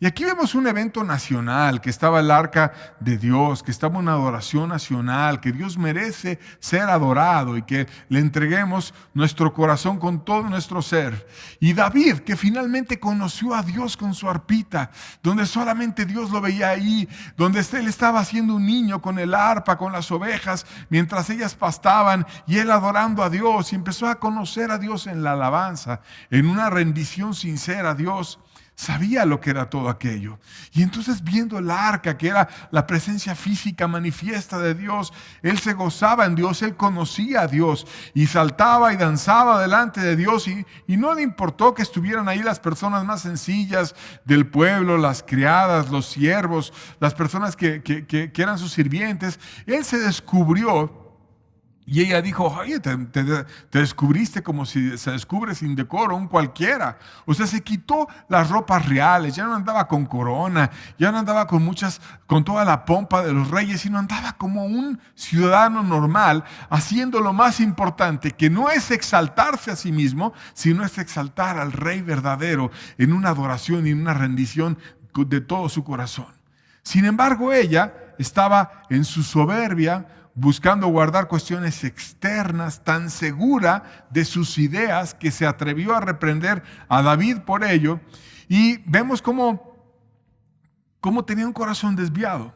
Y aquí vemos un evento nacional, que estaba el arca de Dios, que estaba una adoración nacional, que Dios merece ser adorado y que le entreguemos nuestro corazón con todo nuestro ser. Y David, que finalmente conoció a Dios con su arpita, donde solamente Dios lo veía ahí, donde él estaba siendo un niño con el arpa, con las ovejas, mientras ellas pastaban y él adorando a Dios, y empezó a conocer a Dios en la alabanza, en una rendición sincera a Dios. sabía lo que era todo aquello. Y entonces viendo el arca, que era la presencia física manifiesta de Dios, él se gozaba en Dios, él conocía a Dios y saltaba y danzaba delante de Dios y no le importó que estuvieran ahí las personas más sencillas del pueblo, las criadas, los siervos, las personas que eran sus sirvientes. Él se descubrió. Y ella dijo, oye, te descubriste como si se descubre sin decoro un cualquiera. O sea, se quitó las ropas reales, ya no andaba con corona, ya no andaba con toda la pompa de los reyes, sino andaba como un ciudadano normal, haciendo lo más importante, que no es exaltarse a sí mismo, sino es exaltar al Rey verdadero en una adoración y en una rendición de todo su corazón. Sin embargo, ella estaba en su soberbia, buscando guardar cuestiones externas, tan segura de sus ideas que se atrevió a reprender a David por ello. Y vemos cómo tenía un corazón desviado.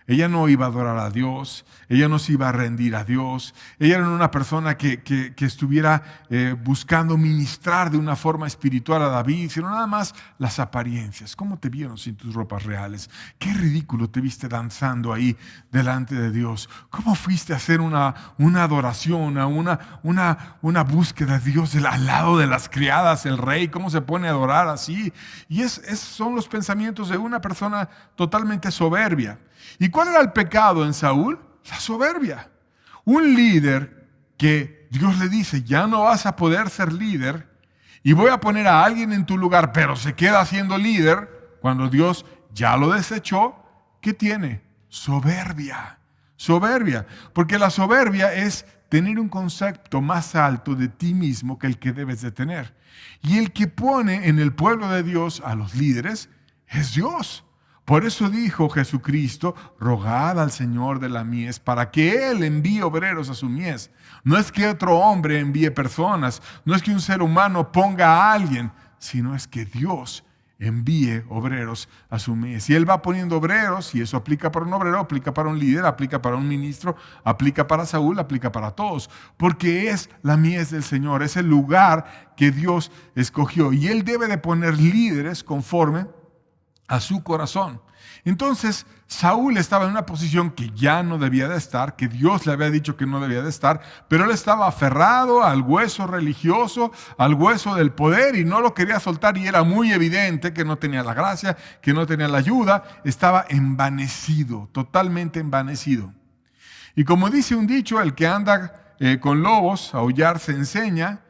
Ella no iba a adorar a Dios, ella no se iba a rendir a Dios, ella era una persona que estuviera buscando ministrar de una forma espiritual a David, sino nada más las apariencias. ¿Cómo te vieron sin tus ropas reales? Qué ridículo te viste danzando ahí delante de Dios. ¿Cómo fuiste a hacer una adoración, a una búsqueda de Dios al lado de las criadas, el rey? ¿Cómo se pone a adorar así? Y esos son los pensamientos de una persona totalmente soberbia. ¿Y cuál era el pecado en Saúl? La soberbia. Un líder que Dios le dice, ya no vas a poder ser líder y voy a poner a alguien en tu lugar, pero se queda siendo líder cuando Dios ya lo desechó. ¿Qué tiene? Soberbia. Soberbia. Porque la soberbia es tener un concepto más alto de ti mismo que el que debes de tener. Y el que pone en el pueblo de Dios a los líderes es Dios. Por eso dijo Jesucristo, rogad al Señor de la mies para que Él envíe obreros a su mies. No es que otro hombre envíe personas, no es que un ser humano ponga a alguien, sino es que Dios envíe obreros a su mies. Y Él va poniendo obreros, y eso aplica para un obrero, aplica para un líder, aplica para un ministro, aplica para Saúl, aplica para todos. Porque es la mies del Señor, es el lugar que Dios escogió. Y Él debe de poner líderes conforme a su corazón. Entonces Saúl estaba en una posición que ya no debía de estar, que Dios le había dicho que no debía de estar, pero él estaba aferrado al hueso religioso, al hueso del poder, y no lo quería soltar, y era muy evidente que no tenía la gracia, que no tenía la ayuda. Estaba envanecido, totalmente envanecido. Y como dice un dicho, el que anda con lobos a aullar se enseña,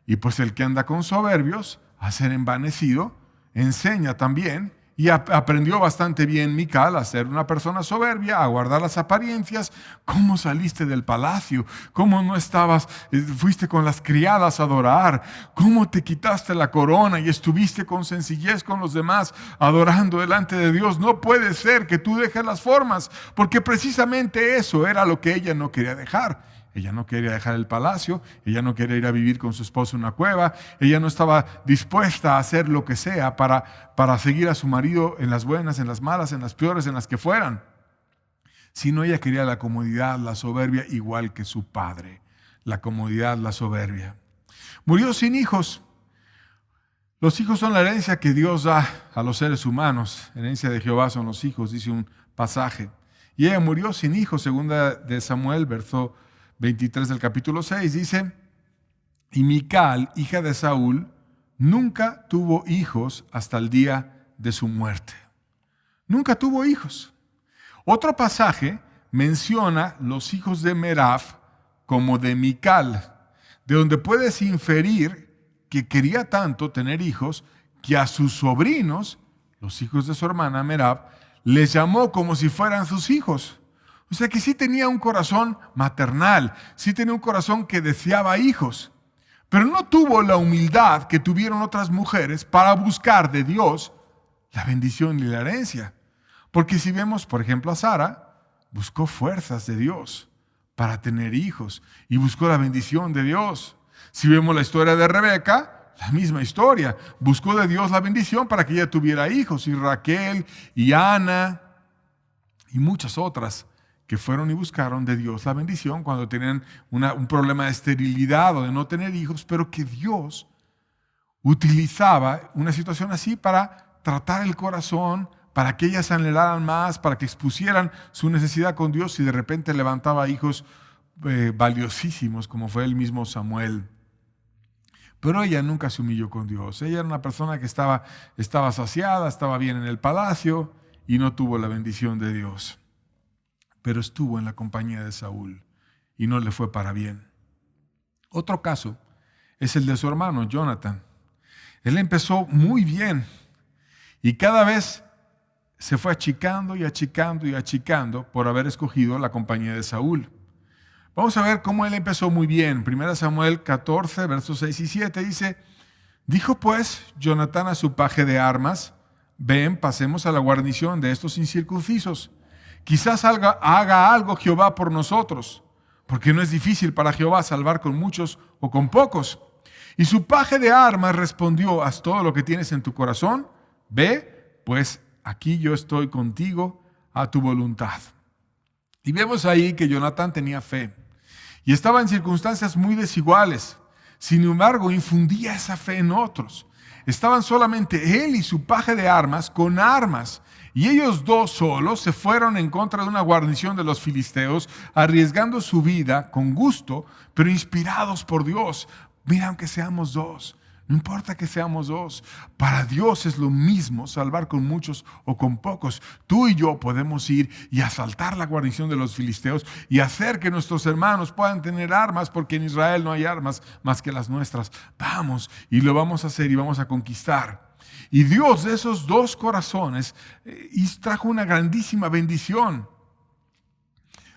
y pues el que anda con soberbios a ser envanecido enseña también. Y aprendió bastante bien Mical a ser una persona soberbia, a guardar las apariencias. ¿Cómo saliste del palacio? ¿Cómo no estabas? Fuiste con las criadas a adorar. ¿Cómo te quitaste la corona y estuviste con sencillez con los demás adorando delante de Dios? No puede ser que tú dejes las formas, porque precisamente eso era lo que ella no quería dejar. Ella no quería dejar el palacio, ella no quería ir a vivir con su esposo en una cueva, ella no estaba dispuesta a hacer lo que sea para seguir a su marido en las buenas, en las malas, en las peores, en las que fueran. Sino ella quería la comodidad, la soberbia, igual que su padre. La comodidad, la soberbia. Murió sin hijos. Los hijos son la herencia que Dios da a los seres humanos. Herencia de Jehová son los hijos, dice un pasaje. Y ella murió sin hijos, segunda de Samuel, verso 23 del capítulo 6, dice, y Mical, hija de Saúl, nunca tuvo hijos hasta el día de su muerte. Nunca tuvo hijos. Otro pasaje menciona los hijos de Merab como de Mical, de donde puedes inferir que quería tanto tener hijos que a sus sobrinos, los hijos de su hermana Merab, les llamó como si fueran sus hijos. O sea que sí tenía un corazón maternal, sí tenía un corazón que deseaba hijos, pero no tuvo la humildad que tuvieron otras mujeres para buscar de Dios la bendición y la herencia. Porque si vemos, por ejemplo, a Sara, buscó fuerzas de Dios para tener hijos y buscó la bendición de Dios. Si vemos la historia de Rebeca, la misma historia, buscó de Dios la bendición para que ella tuviera hijos, y Raquel y Ana y muchas otras que fueron y buscaron de Dios la bendición cuando tenían un problema de esterilidad o de no tener hijos, pero que Dios utilizaba una situación así para tratar el corazón, para que ellas anhelaran más, para que expusieran su necesidad con Dios, y de repente levantaba hijos valiosísimos, como fue el mismo Samuel. Pero ella nunca se humilló con Dios. Ella era una persona que estaba saciada, estaba bien en el palacio y no tuvo la bendición de Dios. Pero estuvo en la compañía de Saúl y no le fue para bien. Otro caso es el de su hermano, Jonatán. Él empezó muy bien y cada vez se fue achicando y achicando y achicando por haber escogido la compañía de Saúl. Vamos a ver cómo él empezó muy bien. 1 Samuel 14, versos 6 y 7 dice: dijo pues Jonatán a su paje de armas: ven, pasemos a la guarnición de estos incircuncisos. Quizás haga algo Jehová por nosotros, porque no es difícil para Jehová salvar con muchos o con pocos. Y su paje de armas respondió: haz todo lo que tienes en tu corazón, ve, pues aquí yo estoy contigo a tu voluntad. Y vemos ahí que Jonatán tenía fe y estaba en circunstancias muy desiguales. Sin embargo, infundía esa fe en otros. Estaban solamente él y su paje de armas con armas. Y ellos dos solos se fueron en contra de una guarnición de los filisteos, arriesgando su vida con gusto, pero inspirados por Dios. Mira, aunque seamos dos, no importa que seamos dos, para Dios es lo mismo salvar con muchos o con pocos. Tú y yo podemos ir y asaltar la guarnición de los filisteos y hacer que nuestros hermanos puedan tener armas, porque en Israel no hay armas más que las nuestras. Vamos, y lo vamos a hacer y vamos a conquistar. Y Dios de esos dos corazones trajo una grandísima bendición.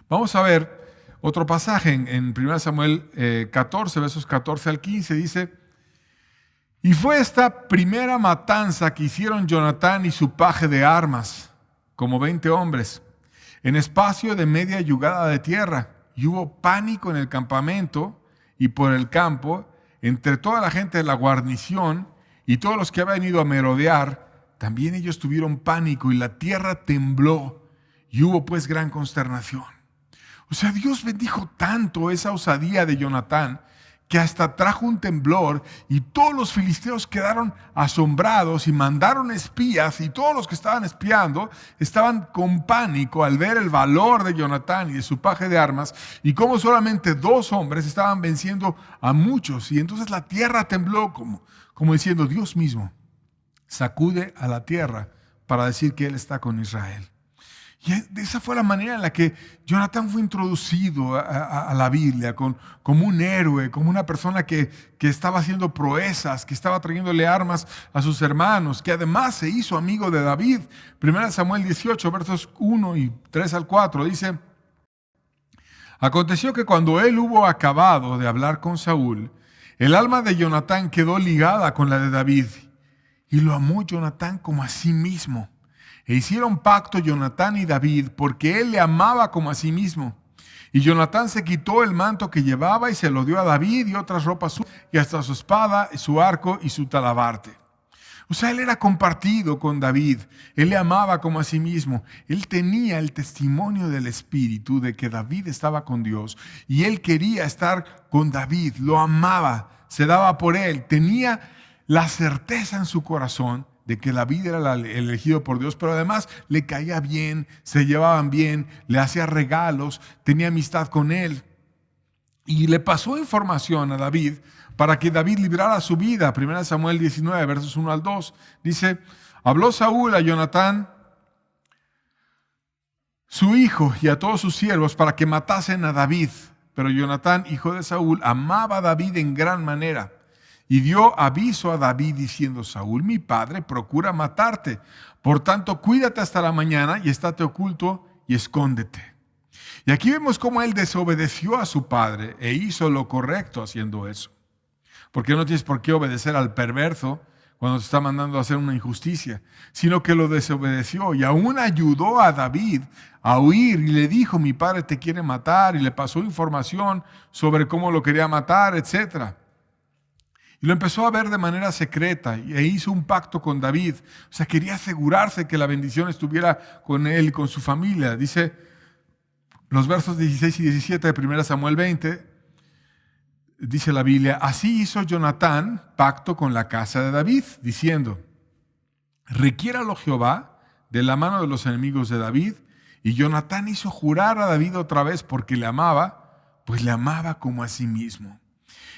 Vamos a ver otro pasaje en 1 Samuel 14, versos 14 al 15, dice: y fue esta primera matanza que hicieron Jonatán y su paje de armas, como 20 hombres, en espacio de media yugada de tierra. Y hubo pánico en el campamento y por el campo, entre toda la gente de la guarnición y todos los que habían ido a merodear. También ellos tuvieron pánico y la tierra tembló y hubo pues gran consternación. O sea, Dios bendijo tanto esa osadía de Jonatán que hasta trajo un temblor y todos los filisteos quedaron asombrados y mandaron espías, y todos los que estaban espiando estaban con pánico al ver el valor de Jonatán y de su paje de armas y cómo solamente 2 hombres estaban venciendo a muchos. Y entonces la tierra tembló como diciendo: Dios mismo sacude a la tierra para decir que Él está con Israel. Y esa fue la manera en la que Jonatán fue introducido a la Biblia, como un héroe, como una persona que estaba haciendo proezas, que estaba trayéndole armas a sus hermanos, que además se hizo amigo de David. 1 Samuel 18, versos 1 y 3 al 4, dice: aconteció que cuando él hubo acabado de hablar con Saúl, el alma de Jonatán quedó ligada con la de David, y lo amó Jonatán como a sí mismo. E hicieron pacto Jonatán y David, porque él le amaba como a sí mismo. Y Jonatán se quitó el manto que llevaba y se lo dio a David y otras ropas suyas, y hasta su espada, su arco y su talabarte. O sea, él era compartido con David. Él le amaba como a sí mismo. Él tenía el testimonio del Espíritu de que David estaba con Dios. Y él quería estar con David. Lo amaba. Se daba por él. Tenía la certeza en su corazón de que David era el elegido por Dios, pero además le caía bien, se llevaban bien, le hacía regalos, tenía amistad con él. Y le pasó información a David para que David librara su vida. 1 Samuel 19, versos 1 al 2. Dice: habló Saúl a Jonatán, su hijo, y a todos sus siervos para que matasen a David. Pero Jonatán, hijo de Saúl, amaba a David en gran manera. Y dio aviso a David diciendo: Saúl, mi padre, procura matarte. Por tanto, cuídate hasta la mañana y estate oculto y escóndete. Y aquí vemos cómo él desobedeció a su padre e hizo lo correcto haciendo eso. Porque no tienes por qué obedecer al perverso cuando te está mandando a hacer una injusticia, sino que lo desobedeció y aún ayudó a David a huir y le dijo: mi padre te quiere matar, y le pasó información sobre cómo lo quería matar, etcétera. Y lo empezó a ver de manera secreta e hizo un pacto con David. O sea, quería asegurarse que la bendición estuviera con él y con su familia. Dice los versos 16 y 17 de 1 Samuel 20, dice la Biblia: así hizo Jonatán pacto con la casa de David, diciendo: requiéralo Jehová de la mano de los enemigos de David. Y Jonatán hizo jurar a David otra vez porque le amaba, pues le amaba como a sí mismo.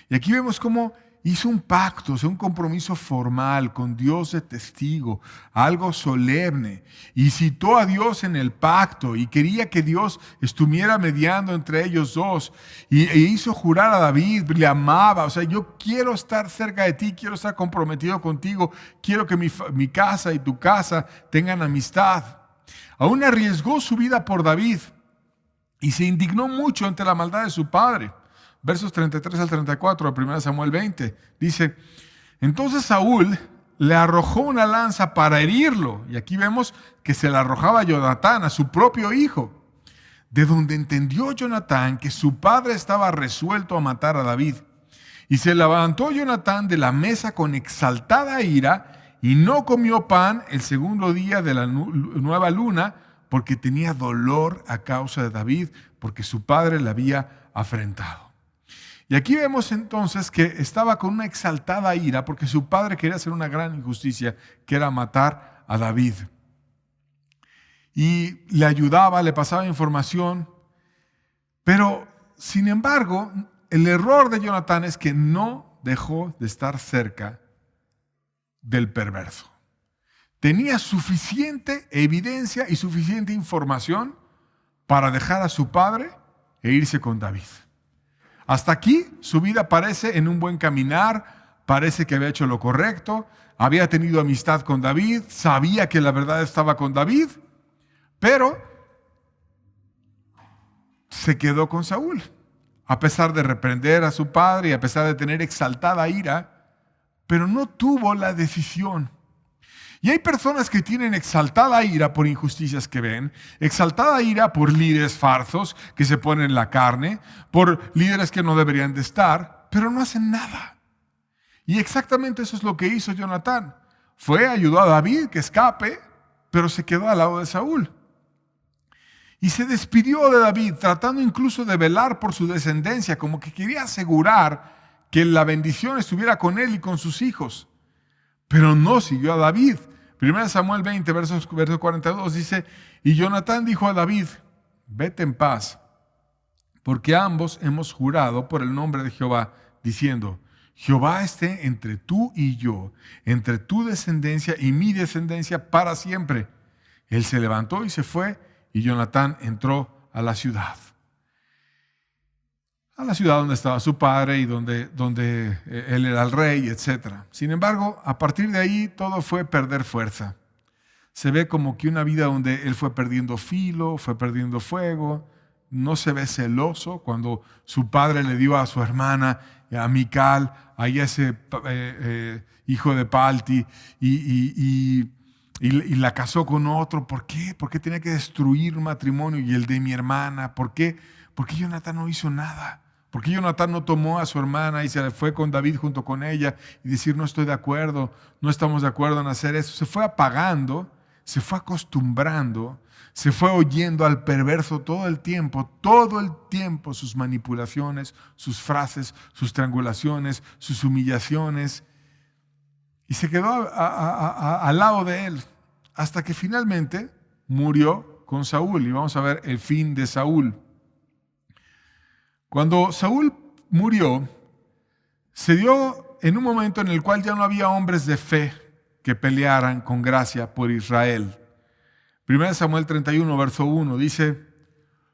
Y aquí vemos cómo hizo un pacto, o sea, un compromiso formal con Dios de testigo, algo solemne, y citó a Dios en el pacto y quería que Dios estuviera mediando entre ellos dos, e hizo jurar a David, le amaba, o sea, yo quiero estar cerca de ti, quiero estar comprometido contigo, quiero que mi casa y tu casa tengan amistad. Aún arriesgó su vida por David y se indignó mucho ante la maldad de su padre. Versos 33 al 34 de 1 Samuel 20. Dice, entonces Saúl le arrojó una lanza para herirlo. Y aquí vemos que se la arrojaba a Jonatán, a su propio hijo. De donde entendió Jonatán que su padre estaba resuelto a matar a David. Y se levantó Jonatán de la mesa con exaltada ira y no comió pan el segundo día de la nueva luna porque tenía dolor a causa de David, porque su padre le había afrentado. Y aquí vemos entonces que estaba con una exaltada ira porque su padre quería hacer una gran injusticia, que era matar a David. Y le ayudaba, le pasaba información, pero sin embargo, el error de Jonatán es que no dejó de estar cerca del perverso. Tenía suficiente evidencia y suficiente información para dejar a su padre e irse con David. Hasta aquí su vida parece en un buen caminar, parece que había hecho lo correcto, había tenido amistad con David, sabía que la verdad estaba con David, pero se quedó con Saúl. A pesar de reprender a su padre y a pesar de tener exaltada ira, pero no tuvo la decisión. Y hay personas que tienen exaltada ira por injusticias que ven, exaltada ira por líderes falsos que se ponen en la carne, por líderes que no deberían de estar, pero no hacen nada. Y exactamente eso es lo que hizo Jonatán. Ayudó a David que escape, pero se quedó al lado de Saúl. Y se despidió de David, tratando incluso de velar por su descendencia, como que quería asegurar que la bendición estuviera con él y con sus hijos. Pero no siguió a David. 1 Samuel 20, verso 42 dice, y Jonatán dijo a David, vete en paz, porque ambos hemos jurado por el nombre de Jehová, diciendo, Jehová esté entre tú y yo, entre tu descendencia y mi descendencia para siempre. Él se levantó y se fue, y Jonatán entró a la ciudad donde estaba su padre y donde él era el rey, etc. Sin embargo, a partir de ahí todo fue perder fuerza. Se ve como que una vida donde él fue perdiendo filo, fue perdiendo fuego, no se ve celoso cuando su padre le dio a su hermana, a Mical, a ese hijo de Palti, y la casó con otro. ¿Por qué? ¿Por qué tenía que destruir un matrimonio y el de mi hermana? ¿Por qué? Porque Jonatán no hizo nada. Porque Jonatán no tomó a su hermana y se fue con David junto con ella y decir, no estoy de acuerdo, no estamos de acuerdo en hacer eso. Se fue apagando, se fue acostumbrando, se fue oyendo al perverso todo el tiempo, sus manipulaciones, sus frases, sus triangulaciones, sus humillaciones. Y se quedó al lado de él hasta que finalmente murió con Saúl. Y vamos a ver el fin de Saúl. Cuando Saúl murió, se dio en un momento en el cual ya no había hombres de fe que pelearan con gracia por Israel. 1 Samuel 31, verso 1 dice,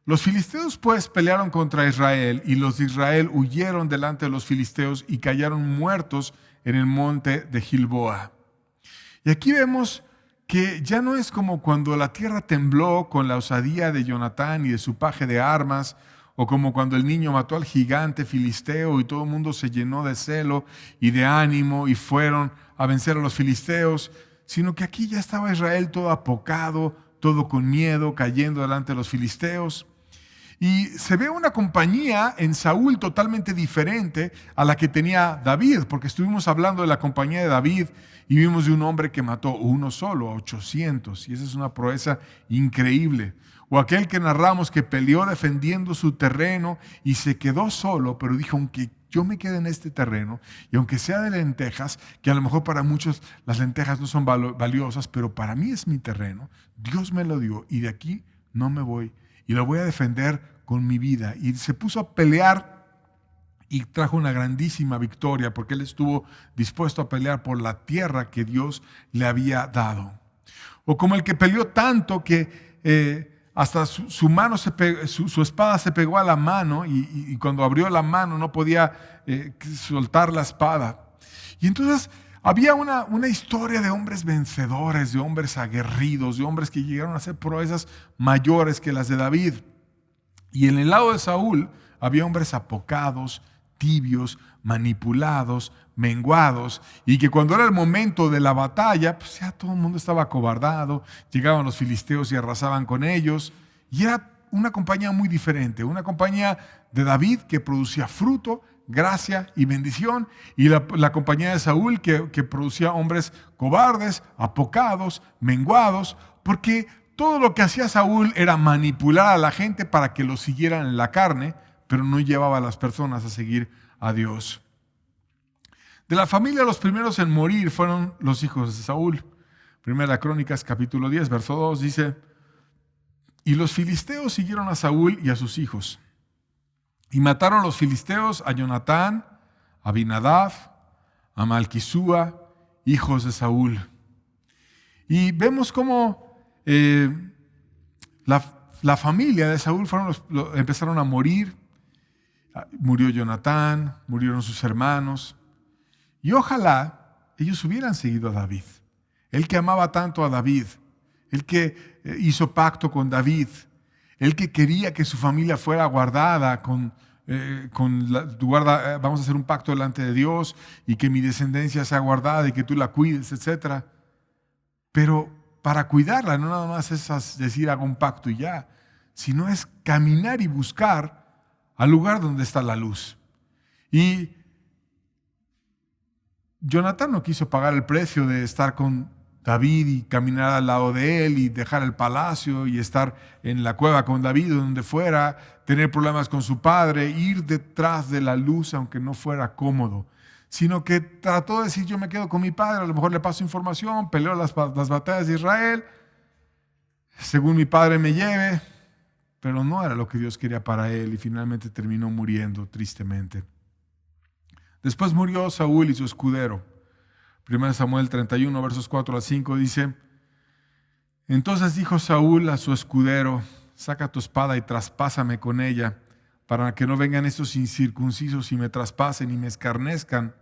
los filisteos pues pelearon contra Israel y los de Israel huyeron delante de los filisteos y cayeron muertos en el monte de Gilboa. Y aquí vemos que ya no es como cuando la tierra tembló con la osadía de Jonatán y de su paje de armas, o como cuando el niño mató al gigante filisteo y todo el mundo se llenó de celo y de ánimo y fueron a vencer a los filisteos, sino que aquí ya estaba Israel todo apocado, todo con miedo, cayendo delante de los filisteos. Y se ve una compañía en Saúl totalmente diferente a la que tenía David, porque estuvimos hablando de la compañía de David y vimos de un hombre que mató uno solo a 800, y esa es una proeza increíble. O aquel que narramos que peleó defendiendo su terreno y se quedó solo, pero dijo, aunque yo me quede en este terreno, y aunque sea de lentejas, que a lo mejor para muchos las lentejas no son valiosas, pero para mí es mi terreno, Dios me lo dio y de aquí no me voy. Y lo voy a defender con mi vida. Y se puso a pelear y trajo una grandísima victoria porque él estuvo dispuesto a pelear por la tierra que Dios le había dado. O como el que peleó tanto que hasta su espada se pegó a la mano y cuando abrió la mano no podía soltar la espada. Y entonces había una historia de hombres vencedores, de hombres aguerridos, de hombres que llegaron a hacer proezas mayores que las de David. Y en el lado de Saúl había hombres apocados, tibios, manipulados, menguados, y que cuando era el momento de la batalla, pues ya todo el mundo estaba acobardado, llegaban los filisteos y arrasaban con ellos, y era una compañía muy diferente, una compañía de David que producía fruto, gracia y bendición, y la compañía de Saúl que producía hombres cobardes, apocados, menguados, porque todo lo que hacía Saúl era manipular a la gente para que lo siguieran en la carne, pero no llevaba a las personas a seguir a Dios. De la familia, los primeros en morir fueron los hijos de Saúl. Primera Crónicas, capítulo 10, verso 2, dice, y los filisteos siguieron a Saúl y a sus hijos. Y mataron los filisteos a Jonatán, a Abinadab, a Malquisúa, hijos de Saúl. Y vemos cómo la familia de Saúl empezaron a morir. Murió Jonatán, murieron sus hermanos. Y ojalá ellos hubieran seguido a David. Él que amaba tanto a David, él que hizo pacto con David, él que quería que su familia fuera guardada vamos a hacer un pacto delante de Dios y que mi descendencia sea guardada y que tú la cuides, etc. Pero para cuidarla no nada más es decir hago un pacto y ya, sino es caminar y buscar al lugar donde está la luz. Y Jonatán no quiso pagar el precio de estar con David y caminar al lado de él y dejar el palacio y estar en la cueva con David o donde fuera, tener problemas con su padre, ir detrás de la luz aunque no fuera cómodo, sino que trató de decir yo me quedo con mi padre, a lo mejor le paso información, peleo las batallas de Israel, según mi padre me lleve, pero no era lo que Dios quería para él y finalmente terminó muriendo tristemente. Después murió Saúl y su escudero. 1 Samuel 31, versos 4 al 5 dice, entonces dijo Saúl a su escudero, saca tu espada y traspásame con ella, para que no vengan estos incircuncisos y me traspasen y me escarnezcan.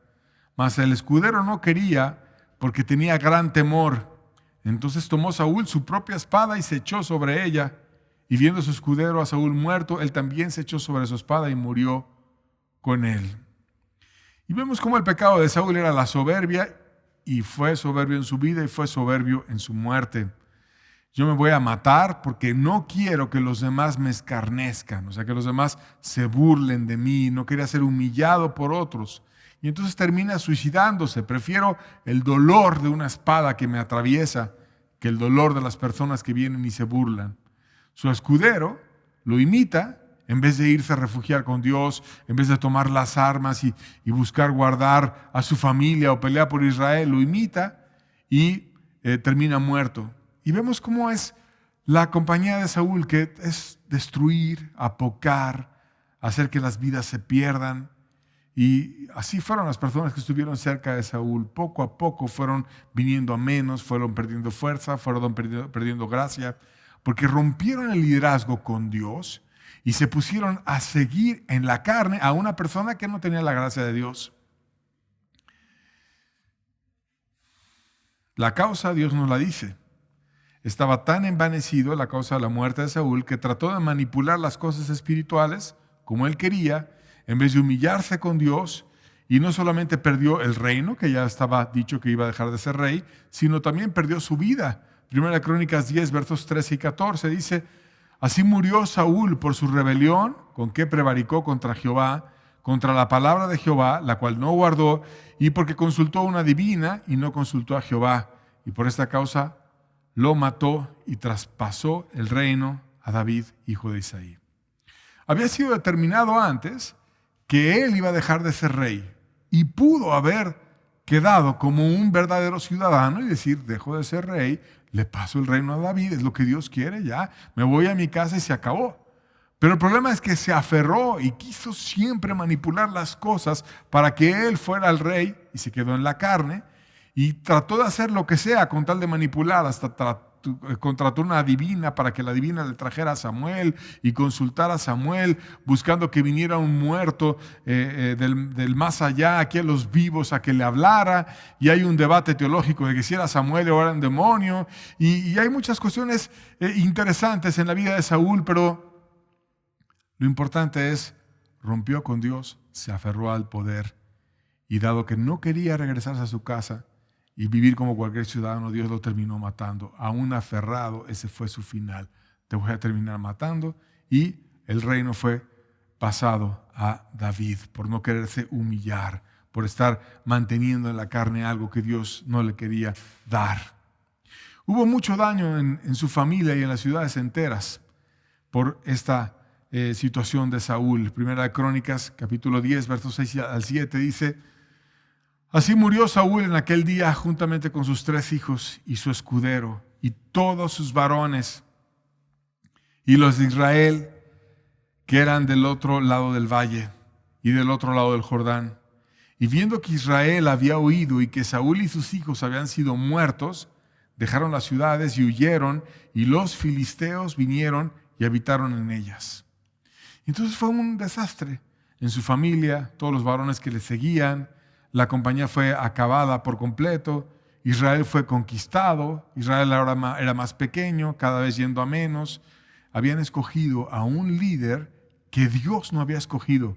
Mas el escudero no quería, porque tenía gran temor. Entonces tomó Saúl su propia espada y se echó sobre ella, y viendo su escudero a Saúl muerto, él también se echó sobre su espada y murió con él. Y vemos cómo el pecado de Saúl era la soberbia, y fue soberbio en su vida y fue soberbio en su muerte. Yo me voy a matar porque no quiero que los demás me escarnezcan, o sea, que los demás se burlen de mí, no quería ser humillado por otros. Y entonces termina suicidándose. Prefiero el dolor de una espada que me atraviesa que el dolor de las personas que vienen y se burlan. Su escudero lo imita. En vez de irse a refugiar con Dios, en vez de tomar las armas y buscar guardar a su familia o pelear por Israel, lo imita y termina muerto. Y vemos cómo es la compañía de Saúl, que es destruir, apocar, hacer que las vidas se pierdan. Y así fueron las personas que estuvieron cerca de Saúl. Poco a poco fueron viniendo a menos, fueron perdiendo fuerza, fueron perdiendo gracia, porque rompieron el liderazgo con Dios y se pusieron a seguir en la carne a una persona que no tenía la gracia de Dios. La causa Dios nos la dice. Estaba tan envanecido la causa de la muerte de Saúl que trató de manipular las cosas espirituales como él quería, en vez de humillarse con Dios, y no solamente perdió el reino, que ya estaba dicho que iba a dejar de ser rey, sino también perdió su vida. Primera Crónicas 10, versos 13 y 14 dice, Así murió Saúl por su rebelión, con que prevaricó contra Jehová, contra la palabra de Jehová, la cual no guardó, y porque consultó a una divina y no consultó a Jehová. Y por esta causa lo mató y traspasó el reino a David, hijo de Isaí. Había sido determinado antes que él iba a dejar de ser rey y pudo haber quedado como un verdadero ciudadano y decir, dejo de ser rey, le paso el reino a David, es lo que Dios quiere, ya, me voy a mi casa y se acabó. Pero el problema es que se aferró y quiso siempre manipular las cosas para que él fuera el rey y se quedó en la carne y trató de hacer lo que sea con tal de manipular, hasta contrató una divina para que la divina le trajera a Samuel y consultara a Samuel buscando que viniera un muerto del más allá aquí a los vivos a que le hablara, y hay un debate teológico de que si era Samuel o era un demonio, y hay muchas cuestiones interesantes en la vida de Saúl, pero lo importante es, rompió con Dios, se aferró al poder, y dado que no quería regresarse a su casa y vivir como cualquier ciudadano, Dios lo terminó matando. Aún aferrado, ese fue su final. Te voy a terminar matando, y el reino fue pasado a David por no quererse humillar, por estar manteniendo en la carne algo que Dios no le quería dar. Hubo mucho daño en su familia y en las ciudades enteras por esta situación de Saúl. Primera de Crónicas, capítulo 10, versos 6 al 7, dice: así murió Saúl en aquel día juntamente con sus 3 hijos y su escudero y todos sus varones y los de Israel que eran del otro lado del valle y del otro lado del Jordán. Y viendo que Israel había huido y que Saúl y sus hijos habían sido muertos, dejaron las ciudades y huyeron, y los filisteos vinieron y habitaron en ellas. Entonces fue un desastre en su familia, todos los varones que le seguían, la compañía fue acabada por completo, Israel fue conquistado, Israel ahora era más pequeño, cada vez yendo a menos. Habían escogido a un líder que Dios no había escogido.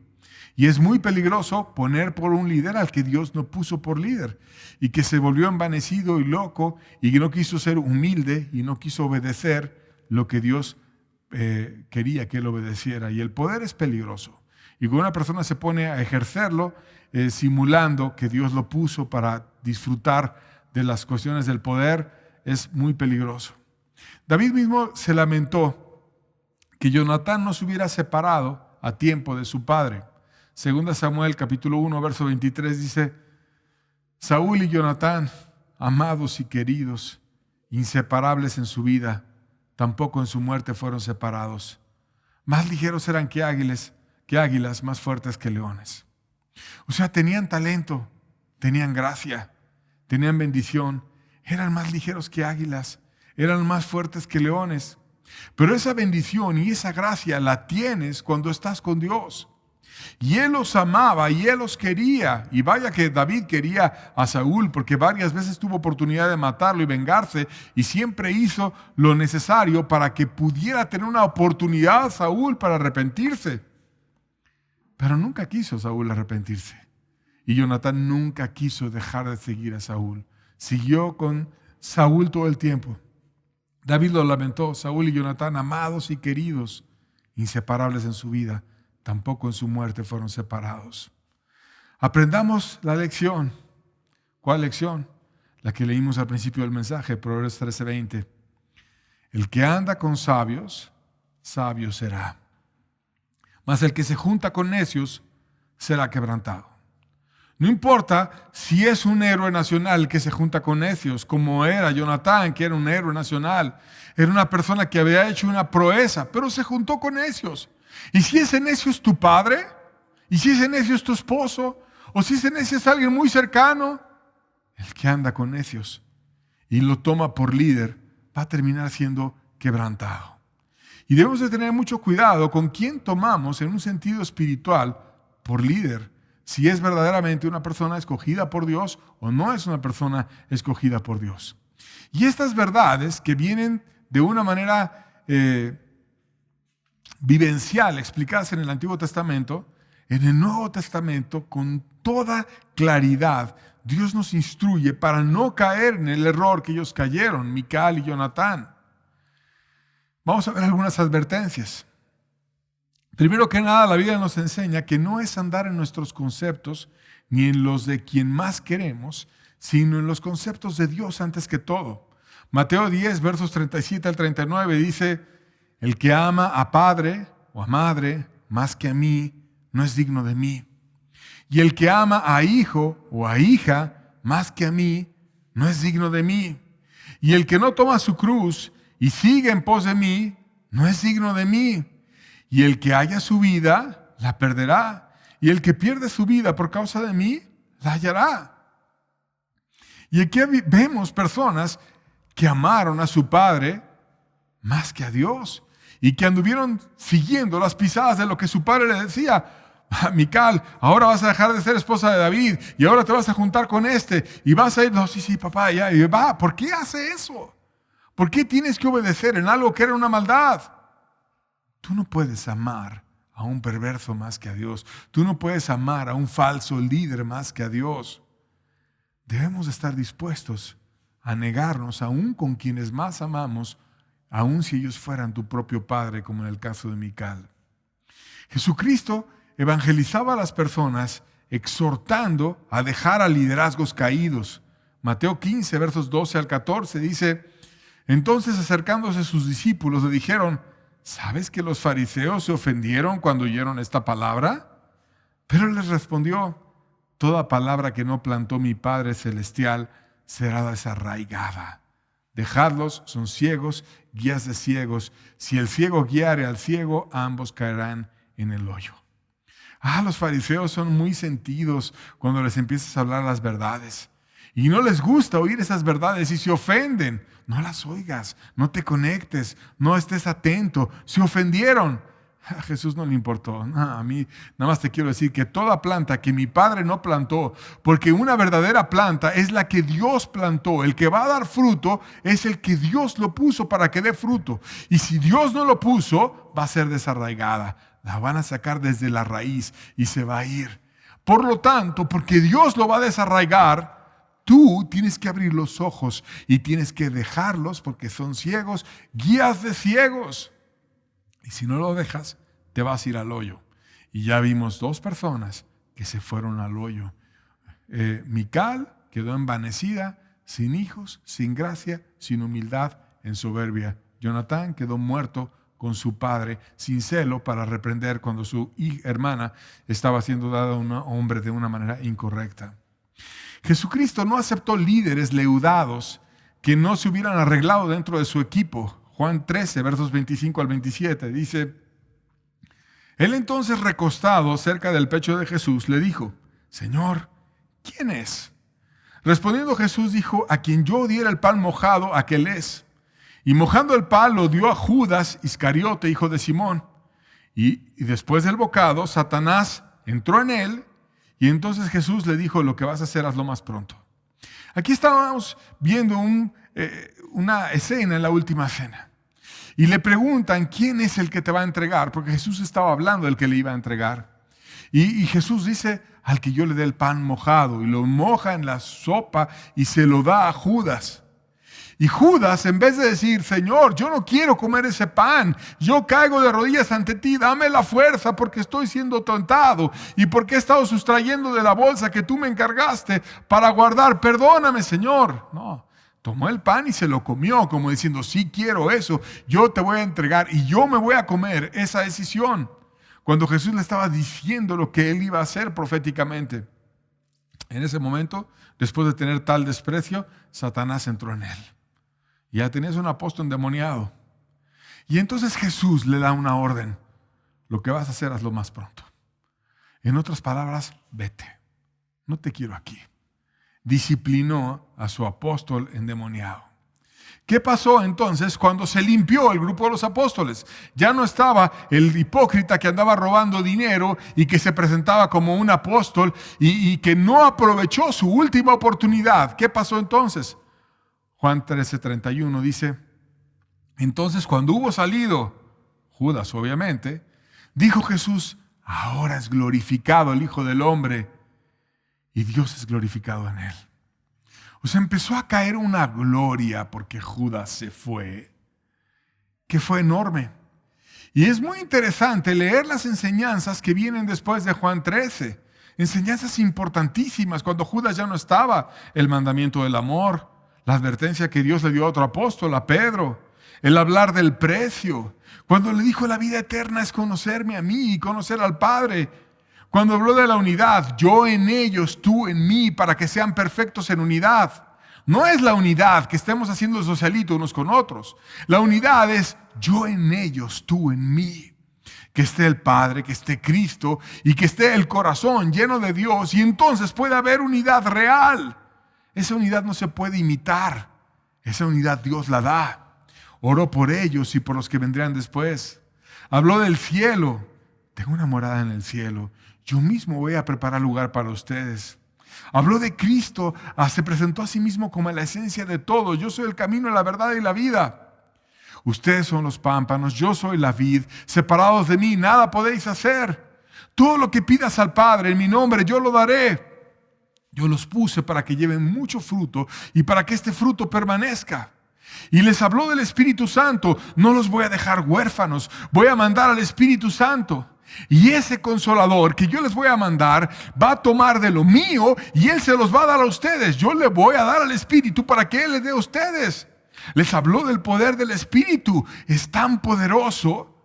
Y es muy peligroso poner por un líder al que Dios no puso por líder, y que se volvió envanecido y loco y que no quiso ser humilde y no quiso obedecer lo que Dios quería que él obedeciera. Y el poder es peligroso, y cuando una persona se pone a ejercerlo simulando que Dios lo puso para disfrutar de las cuestiones del poder, es muy peligroso. David mismo se lamentó que Jonatán no se hubiera separado a tiempo de su padre. Segunda Samuel capítulo 1 verso 23 dice: Saúl y Jonatán, amados y queridos, inseparables en su vida, tampoco en su muerte fueron separados. Más ligeros eran que águilas, más fuertes que leones. O sea, tenían talento, tenían gracia, tenían bendición, eran más ligeros que águilas, eran más fuertes que leones. Pero esa bendición y esa gracia la tienes cuando estás con Dios. Y Él los amaba y Él los quería. Y vaya que David quería a Saúl, porque varias veces tuvo oportunidad de matarlo y vengarse, y siempre hizo lo necesario para que pudiera tener una oportunidad Saúl para arrepentirse. Pero nunca quiso Saúl arrepentirse. Y Jonatán nunca quiso dejar de seguir a Saúl. Siguió con Saúl todo el tiempo. David lo lamentó: Saúl y Jonatán, amados y queridos, inseparables en su vida, tampoco en su muerte fueron separados. Aprendamos la lección. ¿Cuál lección? La que leímos al principio del mensaje, Proverbios 13:20. El que anda con sabios, sabio será. Mas el que se junta con necios, será quebrantado. No importa si es un héroe nacional que se junta con necios, como era Jonatán, que era un héroe nacional. Era una persona que había hecho una proeza, pero se juntó con necios. Y si ese necio es tu padre, y si ese necio es tu esposo, o si ese necio es alguien muy cercano, el que anda con necios y lo toma por líder va a terminar siendo quebrantado. Y debemos de tener mucho cuidado con quién tomamos en un sentido espiritual por líder, si es verdaderamente una persona escogida por Dios o no es una persona escogida por Dios. Y estas verdades que vienen de una manera vivencial, explicadas en el Antiguo Testamento, en el Nuevo Testamento, con toda claridad, Dios nos instruye para no caer en el error que ellos cayeron, Mical y Jonatán. Vamos a ver algunas advertencias. Primero que nada, la Biblia nos enseña que no es andar en nuestros conceptos ni en los de quien más queremos, sino en los conceptos de Dios antes que todo. Mateo 10, versos 37 al 39 dice: el que ama a padre o a madre más que a mí, no es digno de mí. Y el que ama a hijo o a hija más que a mí, no es digno de mí. Y el que no toma su cruz y sigue en pos de mí, no es digno de mí. Y el que haya su vida, la perderá. Y el que pierde su vida por causa de mí, la hallará. Y aquí vemos personas que amaron a su padre más que a Dios. Y que anduvieron siguiendo las pisadas de lo que su padre le decía. Mical, ahora vas a dejar de ser esposa de David. Y ahora te vas a juntar con este. Y vas a ir, no, sí, papá, ya. Y va, ¿por qué hace eso? ¿Por qué tienes que obedecer en algo que era una maldad? Tú no puedes amar a un perverso más que a Dios. Tú no puedes amar a un falso líder más que a Dios. Debemos estar dispuestos a negarnos aún con quienes más amamos, aun si ellos fueran tu propio padre, como en el caso de Mical. Jesucristo evangelizaba a las personas exhortando a dejar a liderazgos caídos. Mateo 15, versos 12 al 14 dice: entonces acercándose a sus discípulos le dijeron: ¿sabes que los fariseos se ofendieron cuando oyeron esta palabra? Pero él les respondió: toda palabra que no plantó mi Padre Celestial será desarraigada. Dejadlos, son ciegos, guías de ciegos. Si el ciego guiare al ciego, ambos caerán en el hoyo. Los fariseos son muy sentidos cuando les empiezas a hablar las verdades. Y no les gusta oír esas verdades y se ofenden. No las oigas, no te conectes, no estés atento. Se ofendieron. A Jesús no le importó. A mí nada más te quiero decir que toda planta que mi Padre no plantó, porque una verdadera planta es la que Dios plantó. El que va a dar fruto es el que Dios lo puso para que dé fruto. Y si Dios no lo puso, va a ser desarraigada. La van a sacar desde la raíz y se va a ir. Por lo tanto, porque Dios lo va a desarraigar, tú tienes que abrir los ojos y tienes que dejarlos, porque son ciegos, guías de ciegos. Y si no lo dejas, te vas a ir al hoyo. Y ya vimos dos personas que se fueron al hoyo. Mical quedó envanecida, sin hijos, sin gracia, sin humildad, en soberbia. Jonatán quedó muerto con su padre, sin celo para reprender cuando su hermana estaba siendo dada a un hombre de una manera incorrecta. Jesucristo no aceptó líderes leudados que no se hubieran arreglado dentro de su equipo. Juan 13, versos 25 al 27, dice: él entonces, recostado cerca del pecho de Jesús, le dijo: Señor, ¿quién es? Respondiendo Jesús dijo: a quien yo diera el pan mojado, aquel es. Y mojando el pan lo dio a Judas Iscariote, hijo de Simón. Y después del bocado, Satanás entró en él, y entonces Jesús le dijo: lo que vas a hacer, hazlo más pronto. Aquí estábamos viendo una escena en la última cena. Y le preguntan: ¿quién es el que te va a entregar? Porque Jesús estaba hablando del que le iba a entregar. Y Jesús dice: al que yo le dé el pan mojado. Y lo moja en la sopa y se lo da a Judas. Y Judas, en vez de decir: Señor, yo no quiero comer ese pan, yo caigo de rodillas ante ti, dame la fuerza porque estoy siendo tentado y porque he estado sustrayendo de la bolsa que tú me encargaste para guardar, perdóname, Señor. No, tomó el pan y se lo comió, como diciendo: sí quiero eso, yo te voy a entregar y yo me voy a comer esa decisión. Cuando Jesús le estaba diciendo lo que él iba a hacer proféticamente. En ese momento, después de tener tal desprecio, Satanás entró en él. Ya tenías un apóstol endemoniado. Y entonces Jesús le da una orden: lo que vas a hacer, hazlo más pronto. En otras palabras, vete, no te quiero aquí. Disciplinó a su apóstol endemoniado. ¿Qué pasó entonces cuando se limpió el grupo de los apóstoles? Ya no estaba el hipócrita que andaba robando dinero y que se presentaba como un apóstol y que no aprovechó su última oportunidad. ¿Qué pasó entonces? Juan 13:31 dice: entonces cuando hubo salido Judas, obviamente, dijo Jesús: ahora es glorificado el Hijo del Hombre y Dios es glorificado en él. O sea, empezó a caer una gloria porque Judas se fue. que fue enorme. Y es muy interesante leer las enseñanzas que vienen después de Juan 13. Enseñanzas importantísimas cuando Judas ya no estaba. El mandamiento del amor, la advertencia que Dios le dio a otro apóstol, a Pedro, el hablar del precio. Cuando le dijo la vida eterna es conocerme a mí y conocer al Padre. Cuando habló de la unidad, yo en ellos, tú en mí, para que sean perfectos en unidad. No es la unidad que estemos haciendo el socialito unos con otros. La unidad es yo en ellos, tú en mí. Que esté el Padre, que esté Cristo y que esté el corazón lleno de Dios. Y entonces puede haber unidad real. Esa unidad no se puede imitar. Esa unidad Dios la da. Oró por ellos y por los que vendrían después. Habló del cielo. Tengo una morada en el cielo. Yo mismo voy a preparar lugar para ustedes. Habló de Cristo, se presentó a sí mismo como la esencia de todo. Yo soy el camino, la verdad y la vida. Ustedes son los pámpanos, yo soy la vid. Separados de mí, nada podéis hacer. Todo lo que pidas al Padre en mi nombre, yo lo daré. Yo los puse para que lleven mucho fruto y para que este fruto permanezca. Y les habló del Espíritu Santo. No los voy a dejar huérfanos, voy a mandar al Espíritu Santo. Y ese consolador que yo les voy a mandar va a tomar de lo mío y Él se los va a dar a ustedes. Yo le voy a dar al Espíritu para que Él les dé a ustedes. Les habló del poder del Espíritu. Es tan poderoso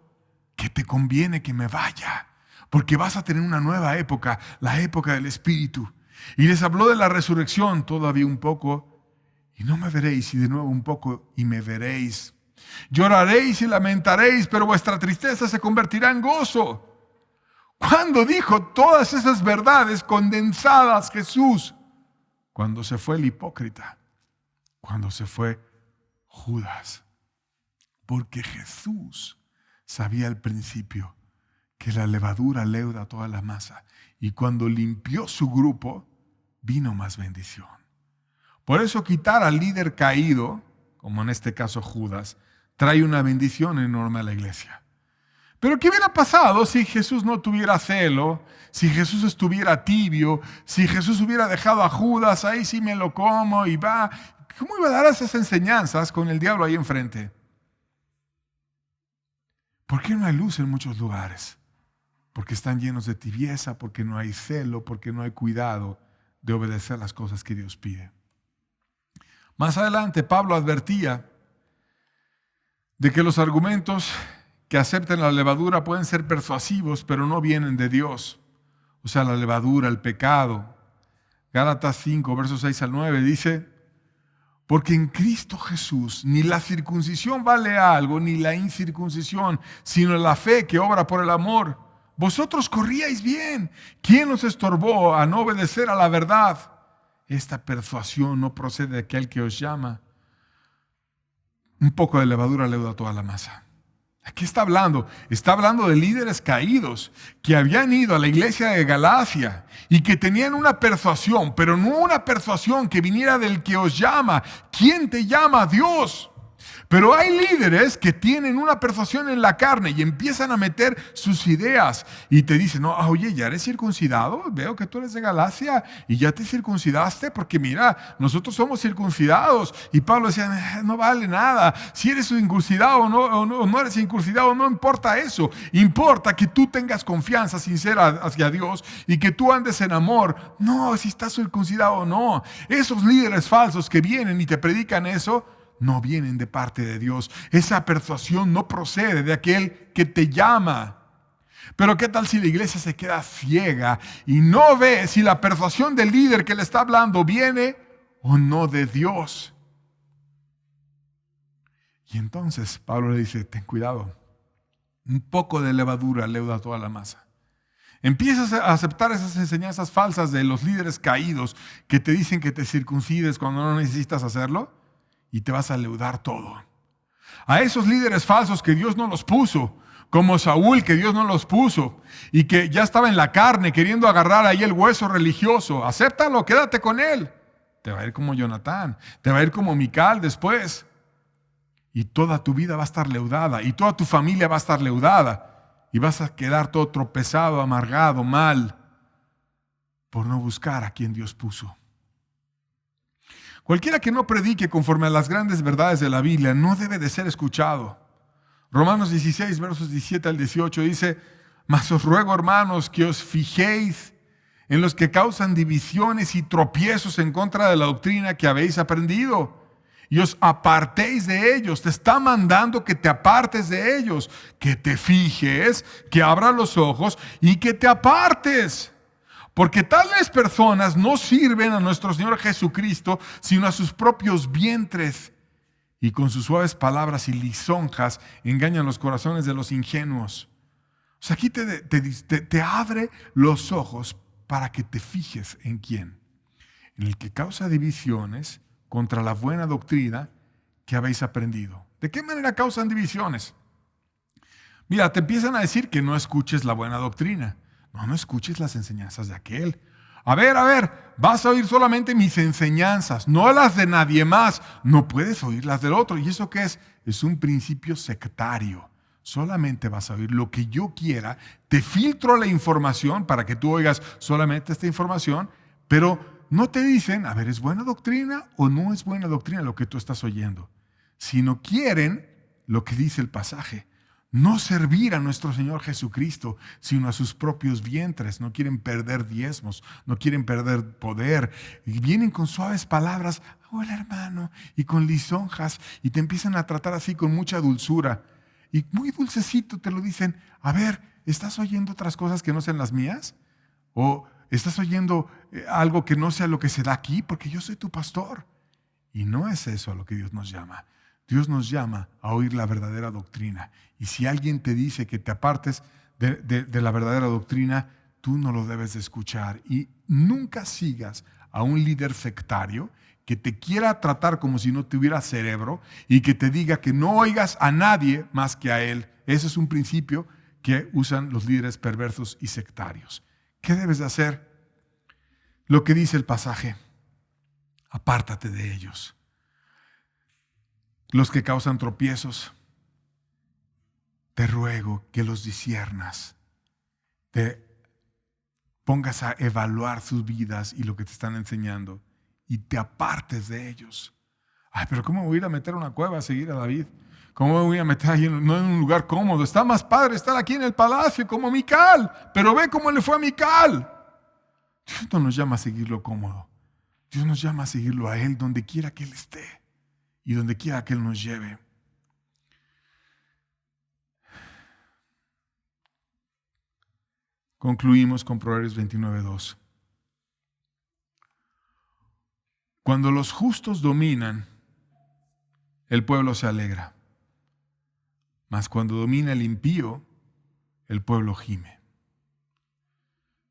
que te conviene que me vaya, porque vas a tener una nueva época, la época del Espíritu. Y les habló de la resurrección, todavía un poco, y no me veréis, y de nuevo un poco, y me veréis. Lloraréis y lamentaréis, pero vuestra tristeza se convertirá en gozo. ¿Cuándo dijo todas esas verdades condensadas Jesús? Cuando se fue el hipócrita, cuando se fue Judas. Porque Jesús sabía al principio que la levadura leuda toda la masa. Y cuando limpió su grupo, vino más bendición. Por eso quitar al líder caído, como en este caso Judas, trae una bendición enorme a la iglesia. Pero ¿qué hubiera pasado si Jesús no tuviera celo? Si Jesús estuviera tibio, si Jesús hubiera dejado a Judas, ahí sí me lo como y va. ¿Cómo iba a dar esas enseñanzas con el diablo ahí enfrente? ¿Por qué no hay luz en muchos lugares? Porque están llenos de tibieza, porque no hay celo, porque no hay cuidado de obedecer las cosas que Dios pide. Más adelante Pablo advertía de que los argumentos que acepten la levadura pueden ser persuasivos, pero no vienen de Dios. O sea, la levadura, el pecado. Gálatas 5, versos 6 al 9 dice: porque en Cristo Jesús ni la circuncisión vale algo, ni la incircuncisión, sino la fe que obra por el amor. Vosotros corríais bien. ¿Quién os estorbó a no obedecer a la verdad? Esta persuasión no procede de aquel que os llama. Un poco de levadura leuda toda la masa. ¿A qué está hablando? Está hablando de líderes caídos que habían ido a la iglesia de Galacia y que tenían una persuasión, pero no una persuasión que viniera del que os llama. ¿Quién te llama? Dios. Pero hay líderes que tienen una persuasión en la carne y empiezan a meter sus ideas y te dicen, no, oye, ¿ya eres circuncidado? Veo que tú eres de Galacia y ya te circuncidaste porque mira, nosotros somos circuncidados. Y Pablo decía, no vale nada. Si eres circuncidado o no eres circuncidado, no importa eso. Importa que tú tengas confianza sincera hacia Dios y que tú andes en amor. No, si estás circuncidado o no. Esos líderes falsos que vienen y te predican eso, no vienen de parte de Dios. Esa persuasión no procede de aquel que te llama. Pero ¿qué tal si la iglesia se queda ciega y no ve si la persuasión del líder que le está hablando viene o no de Dios? Y entonces Pablo le dice, ten cuidado. Un poco de levadura leuda toda la masa. Empiezas a aceptar esas enseñanzas falsas de los líderes caídos que te dicen que te circuncides cuando no necesitas hacerlo. Y te vas a leudar todo. A esos líderes falsos que Dios no los puso, como Saúl que Dios no los puso, y que ya estaba en la carne queriendo agarrar ahí el hueso religioso, acéptalo, quédate con él. Te va a ir como Jonatán, te va a ir como Mical después. Y toda tu vida va a estar leudada, y toda tu familia va a estar leudada, y vas a quedar todo tropezado, amargado, mal, por no buscar a quien Dios puso. Cualquiera que no predique conforme a las grandes verdades de la Biblia no debe de ser escuchado. Romanos 16, versos 17 al 18 dice: mas os ruego, hermanos, que os fijéis en los que causan divisiones y tropiezos en contra de la doctrina que habéis aprendido, y os apartéis de ellos. Te está mandando que te apartes de ellos, que te fijes, que abras los ojos y que te apartes. Porque tales personas no sirven a nuestro Señor Jesucristo, sino a sus propios vientres. Y con sus suaves palabras y lisonjas engañan los corazones de los ingenuos. O sea, aquí te abre los ojos para que te fijes en quién. En el que causa divisiones contra la buena doctrina que habéis aprendido. ¿De qué manera causan divisiones? Mira, te empiezan a decir que no escuches la buena doctrina. No escuches las enseñanzas de aquel. A ver, vas a oír solamente mis enseñanzas, no las de nadie más. No puedes oír las del otro. ¿Y eso qué es? Es un principio sectario. Solamente vas a oír lo que yo quiera. Te filtro la información para que tú oigas solamente esta información, pero no te dicen, a ver, ¿es buena doctrina o no es buena doctrina lo que tú estás oyendo? Sino quieren lo que dice el pasaje. No servir a nuestro Señor Jesucristo, sino a sus propios vientres. No quieren perder diezmos, no quieren perder poder. Y vienen con suaves palabras, hola hermano, y con lisonjas, y te empiezan a tratar así con mucha dulzura. Y muy dulcecito te lo dicen, a ver, ¿estás oyendo otras cosas que no sean las mías? ¿O estás oyendo algo que no sea lo que se da aquí? Porque yo soy tu pastor. Y no es eso a lo que Dios nos llama. Dios nos llama a oír la verdadera doctrina. Y si alguien te dice que te apartes de la verdadera doctrina, tú no lo debes de escuchar. Y nunca sigas a un líder sectario que te quiera tratar como si no tuviera cerebro y que te diga que no oigas a nadie más que a él. Ese es un principio que usan los líderes perversos y sectarios. ¿Qué debes de hacer? Lo que dice el pasaje: apártate de ellos. Los que causan tropiezos, te ruego que los disciernas, te pongas a evaluar sus vidas y lo que te están enseñando y te apartes de ellos. Ay, pero ¿cómo voy a ir a meter a una cueva a seguir a David? ¿Cómo me voy a meter ahí no en un lugar cómodo? Está más padre estar aquí en el palacio como Mical, pero ve cómo le fue a Mical. Dios no nos llama a seguirlo cómodo. Dios nos llama a seguirlo a Él donde quiera que Él esté. Y donde quiera que Él nos lleve. Concluimos con Proverbios 29:2. Cuando los justos dominan, el pueblo se alegra. Mas cuando domina el impío, el pueblo gime.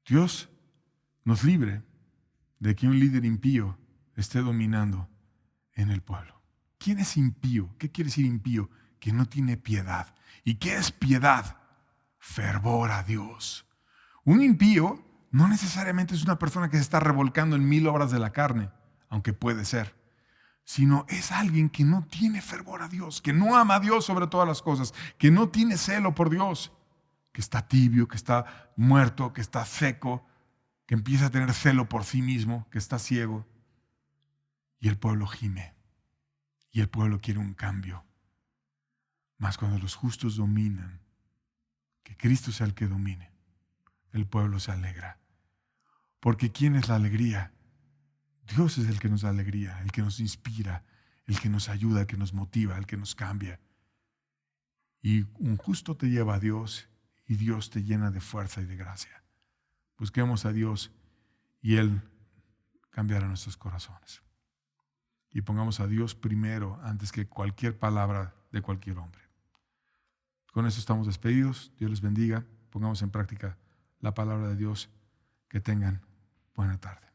Dios nos libre de que un líder impío esté dominando en el pueblo. ¿Quién es impío? ¿Qué quiere decir impío? Que no tiene piedad. ¿Y qué es piedad? Fervor a Dios. Un impío no necesariamente es una persona que se está revolcando en 1000 obras de la carne, aunque puede ser, sino es alguien que no tiene fervor a Dios, que no ama a Dios sobre todas las cosas, que no tiene celo por Dios, que está tibio, que está muerto, que está seco, que empieza a tener celo por sí mismo, que está ciego. Y el pueblo gime. Y el pueblo quiere un cambio. Mas cuando los justos dominan, que Cristo sea el que domine, el pueblo se alegra. Porque ¿quién es la alegría? Dios es el que nos da alegría, el que nos inspira, el que nos ayuda, el que nos motiva, el que nos cambia. Y un justo te lleva a Dios y Dios te llena de fuerza y de gracia. Busquemos a Dios y Él cambiará nuestros corazones. Y pongamos a Dios primero antes que cualquier palabra de cualquier hombre. Con eso estamos despedidos. Dios les bendiga. Pongamos en práctica la palabra de Dios. Que tengan buena tarde.